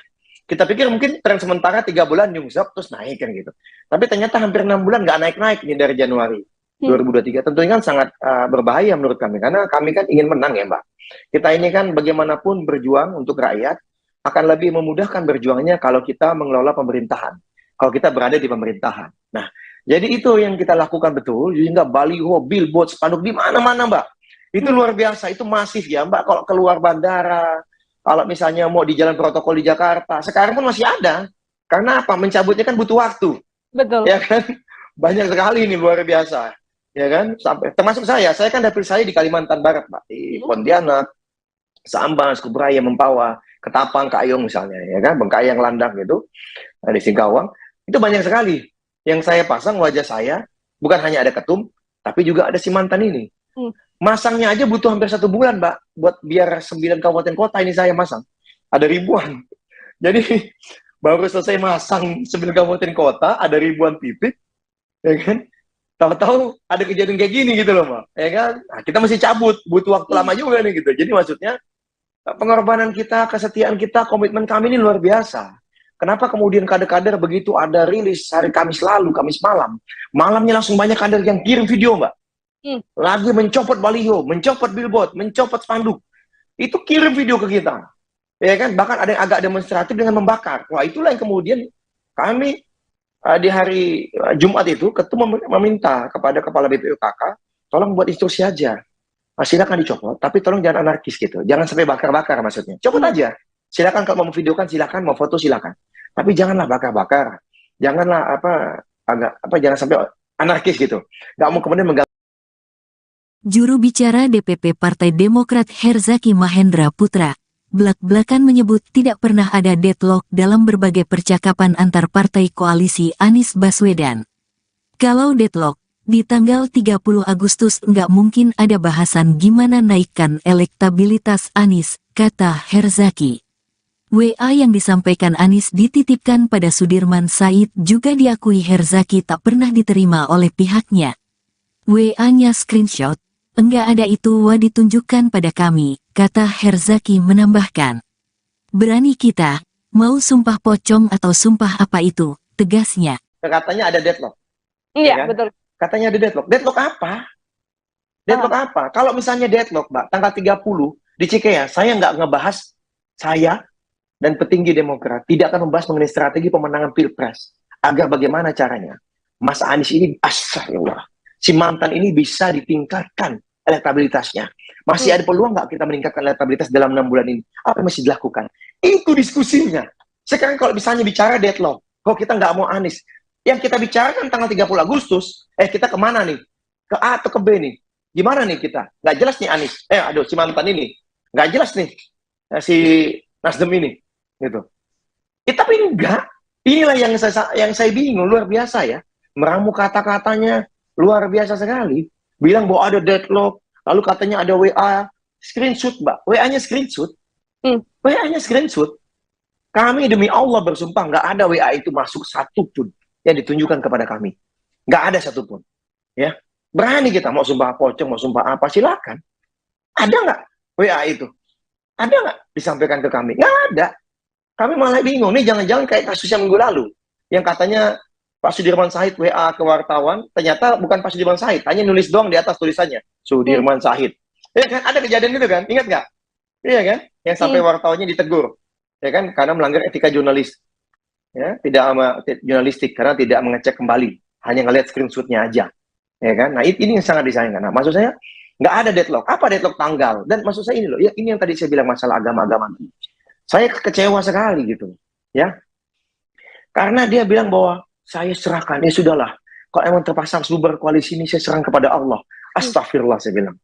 Kita pikir mungkin tren sementara 3 bulan nyungsep terus naik kan gitu. Tapi ternyata hampir 6 bulan nggak naik-naik nih dari Januari 2023. Tentunya kan sangat berbahaya menurut kami, karena kami kan ingin menang ya, Mbak. Kita ini kan bagaimanapun berjuang untuk rakyat, akan lebih memudahkan berjuangnya kalau kita mengelola pemerintahan. Kalau kita berada di pemerintahan. Nah, jadi itu yang kita lakukan betul, sehingga baliho, billboard, spanduk di mana-mana, Mbak. Itu luar biasa, itu masif ya, Mbak. Kalau keluar bandara, kalau misalnya mau di jalan protokol di Jakarta, sekarang pun masih ada. Karena apa? Mencabutnya kan butuh waktu. Betul. Ya kan? Banyak sekali ini, luar biasa. Ya kan? Sampai termasuk saya kan dapil saya di Kalimantan Barat, Mbak. Di Pontianak, Sambas, Kubraya, Mempawah, Ketapang, Kayong misalnya, ya kan? Bengkayang, Landak gitu, di Singkawang. Itu banyak sekali yang saya pasang wajah saya, bukan hanya ada ketum, tapi juga ada si mantan ini. Masangnya aja butuh hampir 1 bulan, Mbak, buat biar 9 kabupaten kota ini saya masang. Ada ribuan. Jadi, baru selesai masang 9 kabupaten kota, ada ribuan titik, ya kan? Tahu-tahu ada kejadian kayak gini gitu loh, Mbak. Ya kan? Nah, kita mesti cabut, butuh waktu lama juga nih gitu. Jadi maksudnya, pengorbanan kita, kesetiaan kita, komitmen kami ini luar biasa. Kenapa kemudian kader-kader begitu ada rilis hari Kamis lalu, Kamis malam, malamnya langsung banyak kader yang kirim video, Mbak. Lagi mencopot baliho, mencopot billboard, mencopot spanduk. Itu kirim video ke kita. Ya kan? Bahkan ada yang agak demonstratif dengan membakar. Wah, itulah yang kemudian kami di hari Jumat itu ketum meminta kepada Kepala BPUKK, tolong buat instruksi aja. Silakan dicopot, tapi tolong jangan anarkis gitu. Jangan sampai bakar-bakar maksudnya. Copot aja. Silakan kalau mau videokan silakan, mau foto silakan. Tapi janganlah bakar-bakar. Janganlah jangan sampai anarkis gitu. Nggak mau kemudian mengganggu. Juru bicara DPP Partai Demokrat Herzaki Mahendra Putra belak-belakan menyebut tidak pernah ada deadlock dalam berbagai percakapan antar partai koalisi Anies Baswedan. Kalau deadlock, Di tanggal 30 Agustus nggak mungkin ada bahasan gimana naikkan elektabilitas Anies, kata Herzaki. WA yang disampaikan Anies dititipkan pada Sudirman Said juga diakui Herzaki tak pernah diterima oleh pihaknya. WA-nya screenshot, enggak ada itu ditunjukkan pada kami, kata Herzaki menambahkan. Berani kita, mau sumpah pocong atau sumpah apa itu, tegasnya. Katanya ada deadlock. Iya, Ya kan? betul. Katanya ada deadlock. Deadlock apa? Deadlock apa? Kalau misalnya deadlock, Mbak, tanggal 30 di Cikeas, saya nggak ngebahas saya dan petinggi Demokrat tidak akan membahas mengenai strategi pemenangan Pilpres. Agar bagaimana caranya Mas Anies ini, astagfirullah, si mantan ini bisa ditingkatkan elektabilitasnya. Masih ada peluang nggak kita meningkatkan elektabilitas dalam 6 bulan ini? Apa yang mesti dilakukan? Itu diskusinya. Sekarang kalau misalnya bicara deadlock, kok kita nggak mau Anies? Yang kita bicarakan tanggal 30 Agustus, kita kemana nih? Ke A atau ke B nih? Gimana nih kita? Nggak jelas nih Anies. Aduh, si mantan ini. Nggak jelas nih. Si Nasdem ini. Gitu. Tapi enggak. Inilah yang saya bingung, luar biasa ya. Meramu kata-katanya luar biasa sekali. Bilang bahwa ada deadlock, lalu katanya ada WA, screenshot, Mbak. WA-nya screenshot. WA-nya screenshot. Kami demi Allah bersumpah nggak ada WA itu masuk satupun yang ditunjukkan kepada kami. Nggak ada satupun. Ya. Berani kita mau sumpah pocong, mau sumpah apa, silakan. Ada nggak WA itu? Ada nggak disampaikan ke kami? Nggak ada. Kami malah bingung, nih jangan-jangan kayak kasus yang minggu lalu. Yang katanya Pak Sudirman Said WA ke wartawan, ternyata bukan Pak Sudirman Said, hanya nulis doang di atas tulisannya, Sudirman Said. Ya kan, ada kejadian itu kan, ingat nggak? Iya kan, yang sampai wartawannya ditegur. Ya kan, karena melanggar etika jurnalis. Ya, jurnalistik, karena tidak mengecek kembali, hanya ngelihat screenshotnya aja. Ya kan, nah ini yang sangat disayangkan. Nah, maksud saya, nggak ada deadlock. Apa deadlock tanggal? Dan maksud saya ini loh, ya ini yang tadi saya bilang masalah agama-agama. Saya kecewa sekali gitu, ya. Karena dia bilang bahwa saya serahkan, ya sudahlah. Kalau emang terpasang sumber koalisi ini, saya serang kepada Allah. Astagfirullah, saya bilang.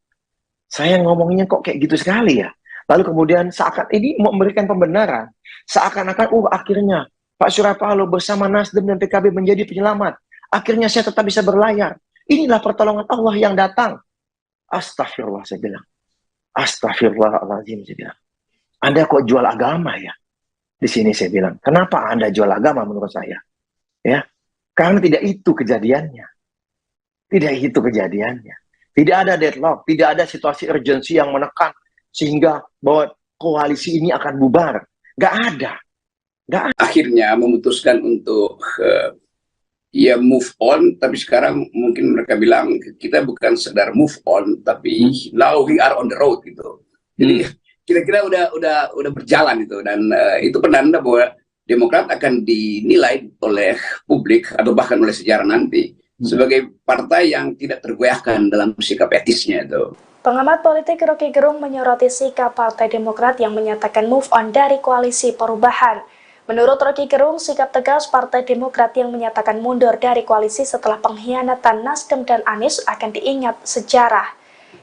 Saya ngomongnya kok kayak gitu sekali ya. Lalu kemudian seakan ini mau memberikan pembenaran. Seakan-akan, akhirnya Pak Surya Paloh bersama Nasdem dan PKB menjadi penyelamat. Akhirnya saya tetap bisa berlayar. Inilah pertolongan Allah yang datang. Astagfirullah, saya bilang. Astagfirullahaladzim, saya bilang. Anda kok jual agama ya? Di sini saya bilang, kenapa Anda jual agama menurut saya? Ya, karena tidak itu kejadiannya. Tidak itu kejadiannya. Tidak ada deadlock, tidak ada situasi urgensi yang menekan sehingga bahwa koalisi ini akan bubar. Nggak ada. Akhirnya memutuskan untuk move on, tapi sekarang mungkin mereka bilang kita bukan sekedar move on, tapi now we are on the road gitu. Jadi kira-kira udah berjalan itu, dan itu penanda bahwa Demokrat akan dinilai oleh publik atau bahkan oleh sejarah nanti sebagai partai yang tidak tergoyahkan dalam sikap etisnya itu. Pengamat politik Rocky Gerung menyoroti sikap Partai Demokrat yang menyatakan move on dari koalisi perubahan. Menurut Rocky Gerung, sikap tegas Partai Demokrat yang menyatakan mundur dari koalisi setelah pengkhianatan Nasdem dan Anies akan diingat sejarah.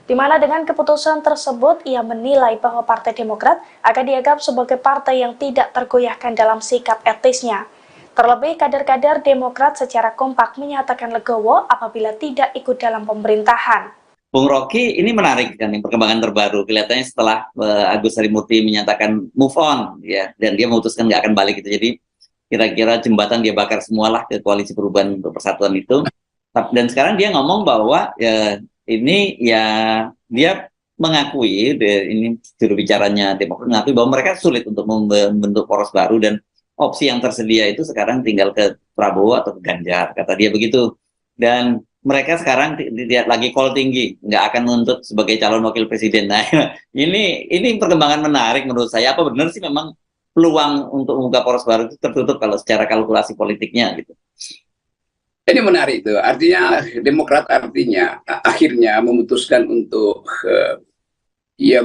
Di mana dengan keputusan tersebut, ia menilai bahwa Partai Demokrat akan dianggap sebagai partai yang tidak tergoyahkan dalam sikap etisnya. Terlebih, kader-kader Demokrat secara kompak menyatakan legowo apabila tidak ikut dalam pemerintahan. Bung Rocky, ini menarik kan, perkembangan terbaru. Kelihatannya setelah Agus Harimurti menyatakan move on, ya, dan dia memutuskan nggak akan balik itu. Jadi kira-kira jembatan dia bakar semualah ke koalisi perubahan untuk persatuan itu. Dan sekarang dia ngomong bahwa ini ya dia mengakui, ini juru bicaranya Demokrat mengakui bahwa mereka sulit untuk membentuk poros baru dan opsi yang tersedia itu sekarang tinggal ke Prabowo atau ke Ganjar, kata dia begitu. Dan mereka sekarang tidak lagi call tinggi, nggak akan menuntut sebagai calon wakil presiden. Nah, ini perkembangan menarik menurut saya. Apa benar sih memang peluang untuk membuka poros baru itu tertutup kalau secara kalkulasi politiknya gitu? Ini menarik itu. Artinya Demokrat akhirnya memutuskan untuk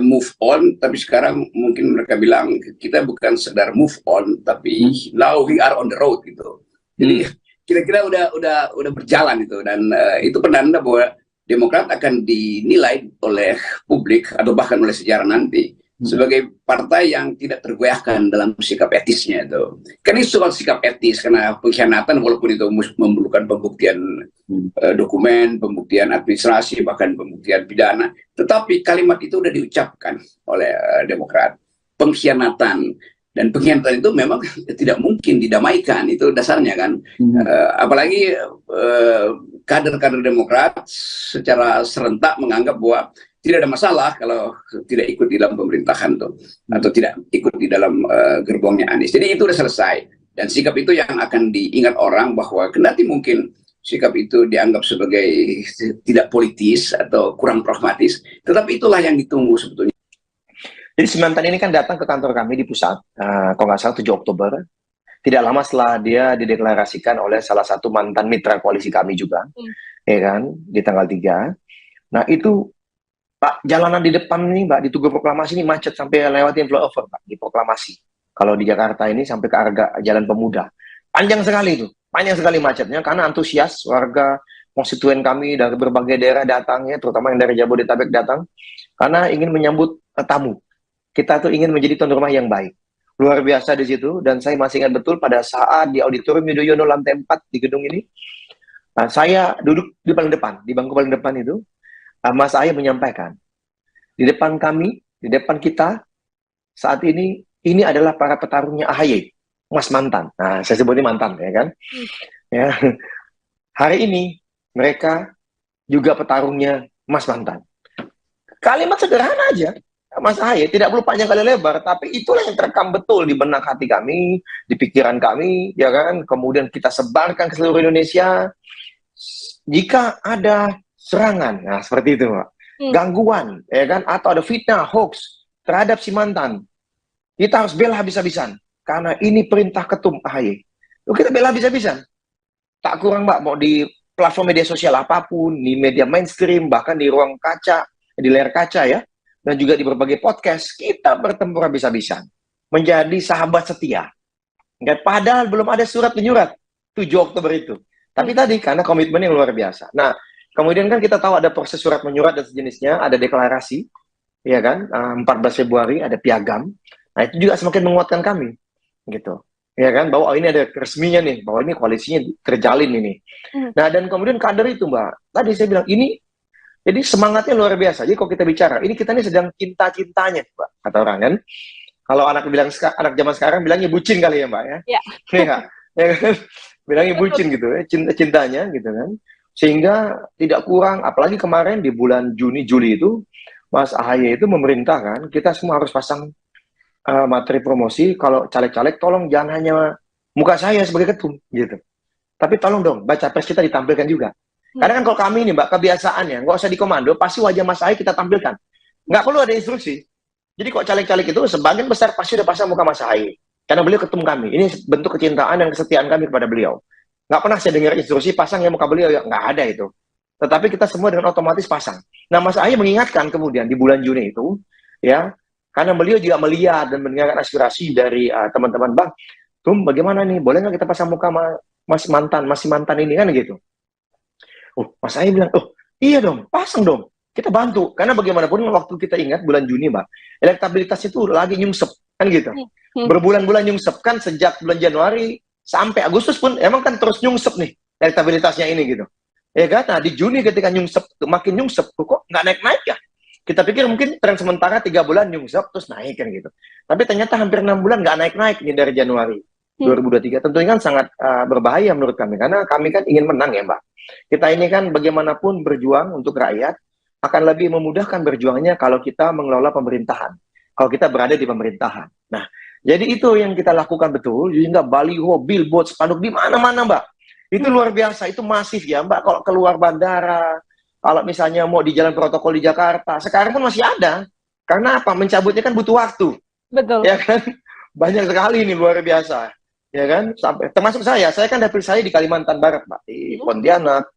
move on, tapi sekarang mungkin mereka bilang kita bukan sekedar move on, tapi now we are on the road gitu. Jadi kira-kira udah berjalan itu, dan itu penanda bahwa Demokrat akan dinilai oleh publik atau bahkan oleh sejarah nanti sebagai partai yang tidak tergoyahkan dalam sikap etisnya itu. Kan ini soal sikap etis, karena pengkhianatan walaupun itu memerlukan pembuktian dokumen, pembuktian administrasi, bahkan pembuktian pidana, tetapi kalimat itu sudah diucapkan oleh Demokrat. Pengkhianatan, dan pengkhianatan itu memang tidak mungkin didamaikan, itu dasarnya kan. Apalagi kader-kader Demokrat secara serentak menganggap bahwa tidak ada masalah kalau tidak ikut di dalam pemerintahan tuh, atau tidak ikut di dalam gerbongnya Anies. Jadi itu sudah selesai, dan sikap itu yang akan diingat orang, bahwa kendati mungkin sikap itu dianggap sebagai tidak politis atau kurang pragmatis, tetapi itulah yang ditunggu sebetulnya. Jadi si mantan ini kan datang ke kantor kami di pusat, kalau nggak salah 7 Oktober. Tidak lama setelah dia dideklarasikan oleh salah satu mantan mitra koalisi kami juga, ya kan, di tanggal 3. Nah itu, Pak, jalanan di depan nih, Mbak, di Tugu Proklamasi ini macet sampai lewatin flyover, Pak, di Proklamasi. Kalau di Jakarta ini sampai ke arah Jalan Pemuda. Panjang sekali itu, panjang sekali macetnya, karena antusias warga konstituen kami dari berbagai daerah datang, ya, terutama yang dari Jabodetabek datang, karena ingin menyambut tamu. Kita tuh ingin menjadi tuan rumah yang baik. Luar biasa di situ, dan saya masih ingat betul pada saat di Auditorium Yudhoyono lantai 4 di gedung ini, saya duduk di paling depan, di bangku paling depan itu, Mas Ahy menyampaikan, di depan kami, di depan kita, saat ini adalah para petarungnya AHY, Mas Mantan. Nah, saya sebutnya mantan, ya kan? Ya. Hari ini, mereka juga petarungnya Mas Mantan. Kalimat sederhana aja, Mas Ahy, tidak perlu panjang kali lebar, tapi itulah yang terekam betul di benak hati kami, di pikiran kami, ya kan? Kemudian kita sebarkan ke seluruh Indonesia. Jika ada serangan, nah seperti itu, Pak. Gangguan, ya kan? Atau ada fitnah, hoax terhadap si mantan, kita harus bela habis-habisan, karena ini perintah ketum AHY. Kita bela habis-habisan. Tak kurang, Mbak, mau di platform media sosial apapun, di media mainstream, bahkan di ruang kaca, di layar kaca ya, dan juga di berbagai podcast, kita bertempur habis-habisan, menjadi sahabat setia. Padahal belum ada surat menyurat 7 Oktober itu. Tapi tadi karena komitmen yang luar biasa. Nah, kemudian kan kita tahu ada proses surat menyurat dan sejenisnya, ada deklarasi, ya kan, 14 Februari ada piagam. Nah, itu juga semakin menguatkan kami, gitu. Ya kan, bahwa ini ada resminya nih, bahwa ini koalisinya terjalin ini. Nah, dan kemudian kader itu, Mbak, tadi saya bilang, ini, jadi semangatnya luar biasa. Jadi kalau kita bicara, ini kita ini sedang cinta-cintanya, Mbak, kata orang kan. Kalau anak zaman sekarang bilangnya bucin kali ya, Mbak, ya. Iya. Ya kan? Bilangnya bucin gitu ya, cinta-cintanya gitu kan. Sehingga tidak kurang, apalagi kemarin di bulan Juni-Juli itu, Mas AHY itu memerintahkan, kita semua harus pasang materi promosi, kalau caleg-caleg tolong jangan hanya muka saya sebagai ketum, gitu. Tapi tolong dong, baca pres kita ditampilkan juga. Karena kan kalau kami ini, Mbak, kebiasaannya, nggak usah dikomando, pasti wajah Mas AHY kita tampilkan. Nggak perlu ada instruksi. Jadi kok caleg-caleg itu, sebagian besar pasti udah pasang muka Mas AHY. Karena beliau ketum kami. Ini bentuk kecintaan dan kesetiaan kami kepada beliau. Nggak pernah saya dengar instruksi pasang yang muka beliau, ya nggak ada itu. Tetapi kita semua dengan otomatis pasang. Nah, Mas AHY mengingatkan kemudian di bulan Juni itu, ya, karena beliau juga melihat dan mendengarkan aspirasi dari teman-teman, Bang, Tum, bagaimana nih, boleh nggak kita pasang muka masih mantan ini, kan gitu. Mas AHY bilang, iya dong, pasang dong, kita bantu. Karena bagaimanapun waktu kita ingat bulan Juni, Mbak, elektabilitas itu lagi nyungsep, kan gitu. Berbulan-bulan nyungsep, kan sejak bulan Januari sampai Agustus pun emang kan terus nyungsep nih elektabilitasnya ini gitu. Ya kan? Nah, di Juni ketika nyungsep, makin nyungsep, kok nggak naik-naik ya? Kita pikir mungkin tren sementara 3 bulan nyungsep terus naik kan gitu. Tapi ternyata hampir 6 bulan nggak naik-naik nih dari Januari 2023. Tentunya kan sangat berbahaya menurut kami, karena kami kan ingin menang ya, Mbak. Kita ini kan bagaimanapun berjuang untuk rakyat, akan lebih memudahkan berjuangnya kalau kita mengelola pemerintahan. Kalau kita berada di pemerintahan. Nah, jadi itu yang kita lakukan betul, sehingga baliho, billboard, spanduk di mana-mana, Mbak. Itu luar biasa, itu masif ya, Mbak. Kalau keluar bandara, kalau misalnya mau di jalan protokol di Jakarta, sekarang pun masih ada. Karena apa? Mencabutnya kan butuh waktu. Betul. Ya kan? Banyak sekali ini, luar biasa. Ya kan? Sampai termasuk saya kan dapil saya di Kalimantan Barat, Mbak. Di Pontianak,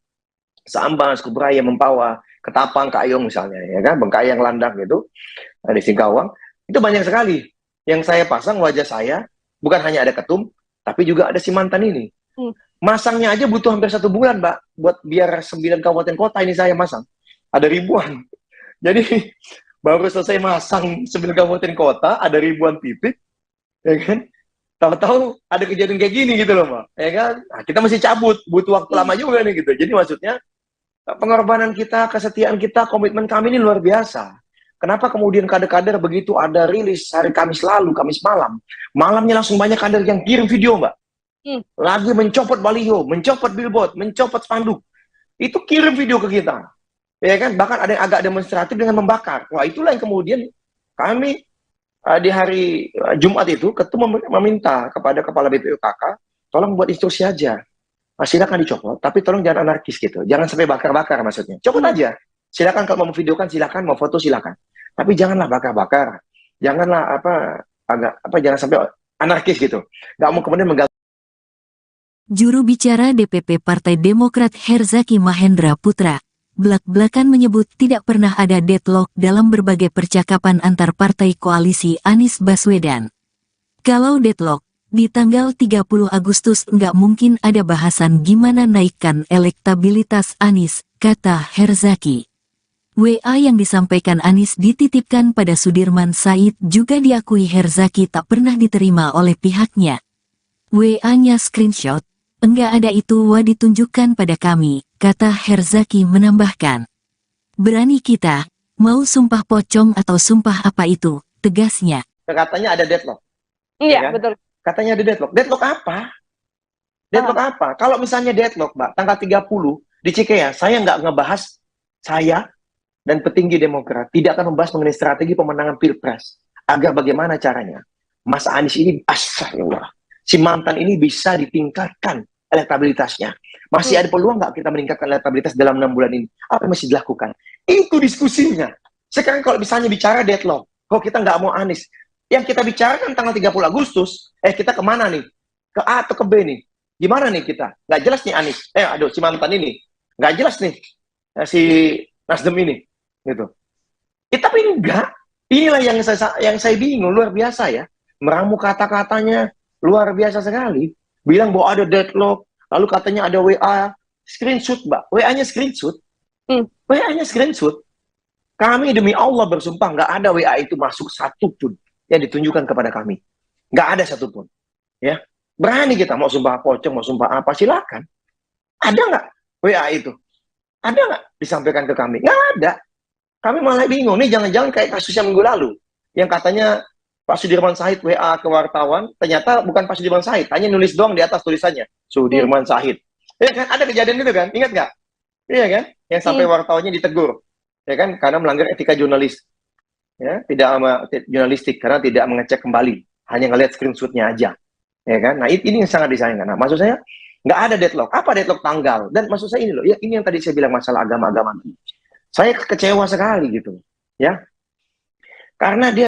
Sambas, Kubraya, Mempawah, Ketapang, Kayong misalnya, ya kan? Bengkayang, Landak gitu, di Singkawang. Itu banyak sekali yang saya pasang wajah saya, bukan hanya ada ketum, tapi juga ada si mantan ini. Masangnya aja butuh hampir 1 bulan, Mbak, buat biar 9 kabupaten kota ini saya masang. Ada ribuan. Jadi baru selesai masang 9 kabupaten kota, ada ribuan titik, ya kan? Tahu-tahu ada kejadian kayak gini gitu loh, Mbak. Ya kan? Nah, kita mesti cabut, butuh waktu lama juga nih gitu. Jadi maksudnya pengorbanan kita, kesetiaan kita, komitmen kami ini luar biasa. Kenapa kemudian kader-kader begitu ada rilis hari Kamis lalu, Kamis malam, malamnya langsung banyak kader yang kirim video, Mbak. Lagi mencopot baliho, mencopot billboard, mencopot spanduk. Itu kirim video ke kita. Ya kan? Bahkan ada yang agak demonstratif dengan membakar. Wah, itulah yang kemudian kami di hari Jumat itu ketua meminta kepada kepala BPUKK, tolong buat instruksi aja. Silakan dicopot, tapi tolong jangan anarkis gitu. Jangan sampai bakar-bakar maksudnya. Copot aja. Silakan kalau mau videokan silakan, mau foto silakan. Tapi janganlah bakar-bakar. Janganlah jangan sampai anarkis gitu. Nggak mau kemudian mengganggu. Juru bicara DPP Partai Demokrat Herzaki Mahendra Putra, belak-belakan menyebut tidak pernah ada deadlock dalam berbagai percakapan antar partai koalisi Anies Baswedan. Kalau deadlock, di tanggal 30 Agustus nggak mungkin ada bahasan gimana naikkan elektabilitas Anies, kata Herzaki. WA yang disampaikan Anies dititipkan pada Sudirman Said juga diakui Herzaki tak pernah diterima oleh pihaknya. WA-nya screenshot, enggak ada itu ditunjukkan pada kami, kata Herzaki menambahkan. Berani kita, mau sumpah pocong atau sumpah apa itu, tegasnya. Katanya ada deadlock. Iya, Ya kan? betul. Katanya ada deadlock. Deadlock apa? Deadlock apa? Kalau misalnya deadlock, Mbak, tanggal 30 di Cikeas, saya nggak ngebahas saya dan petinggi Demokrat tidak akan membahas mengenai strategi pemenangan Pilpres. Agar bagaimana caranya Mas Anies ini, astagfirullah, si mantan ini bisa ditingkatkan elektabilitasnya. Masih ada peluang nggak kita meningkatkan elektabilitas dalam 6 bulan ini? Apa yang mesti dilakukan? Itu diskusinya. Sekarang kalau misalnya bicara deadlock, kok kita nggak mau Anies? Yang kita bicarakan tanggal 30 Agustus, kita kemana nih? Ke A atau ke B nih? Gimana nih kita? Nggak jelas nih Anies. Si mantan ini. Nggak jelas nih si Nasdem ini. Gitu. Tapi enggak. Inilah yang saya bingung, luar biasa ya. Meramu kata-katanya luar biasa sekali. Bilang bahwa ada deadlock, lalu katanya ada WA, screenshot, Mbak. WA-nya screenshot. WA-nya screenshot. Kami demi Allah bersumpah nggak ada WA itu masuk satupun yang ditunjukkan kepada kami. Nggak ada satupun. Ya. Berani kita mau sumpah pocong, mau sumpah apa, silakan. Ada nggak WA itu? Ada nggak disampaikan ke kami? Nggak ada. Kami malah bingung. Nih jangan-jangan kayak kasus yang minggu lalu. Yang katanya Pak Sudirman Said WA ke wartawan, ternyata bukan Pak Sudirman Said, hanya nulis doang di atas tulisannya, Sudirman Said. Ya kan, ada kejadian itu kan, ingat nggak? Iya kan, yang sampai wartawannya ditegur, ya kan, karena melanggar etika jurnalis, ya, jurnalistik, karena tidak mengecek kembali, hanya ngelihat screenshotnya aja, ya kan. Nah ini yang sangat disayangkan. Nah maksud saya nggak ada deadlock. Apa deadlock tanggal? Dan maksud saya ini loh, ya ini yang tadi saya bilang masalah agama-agama. Saya kecewa sekali gitu, ya, karena dia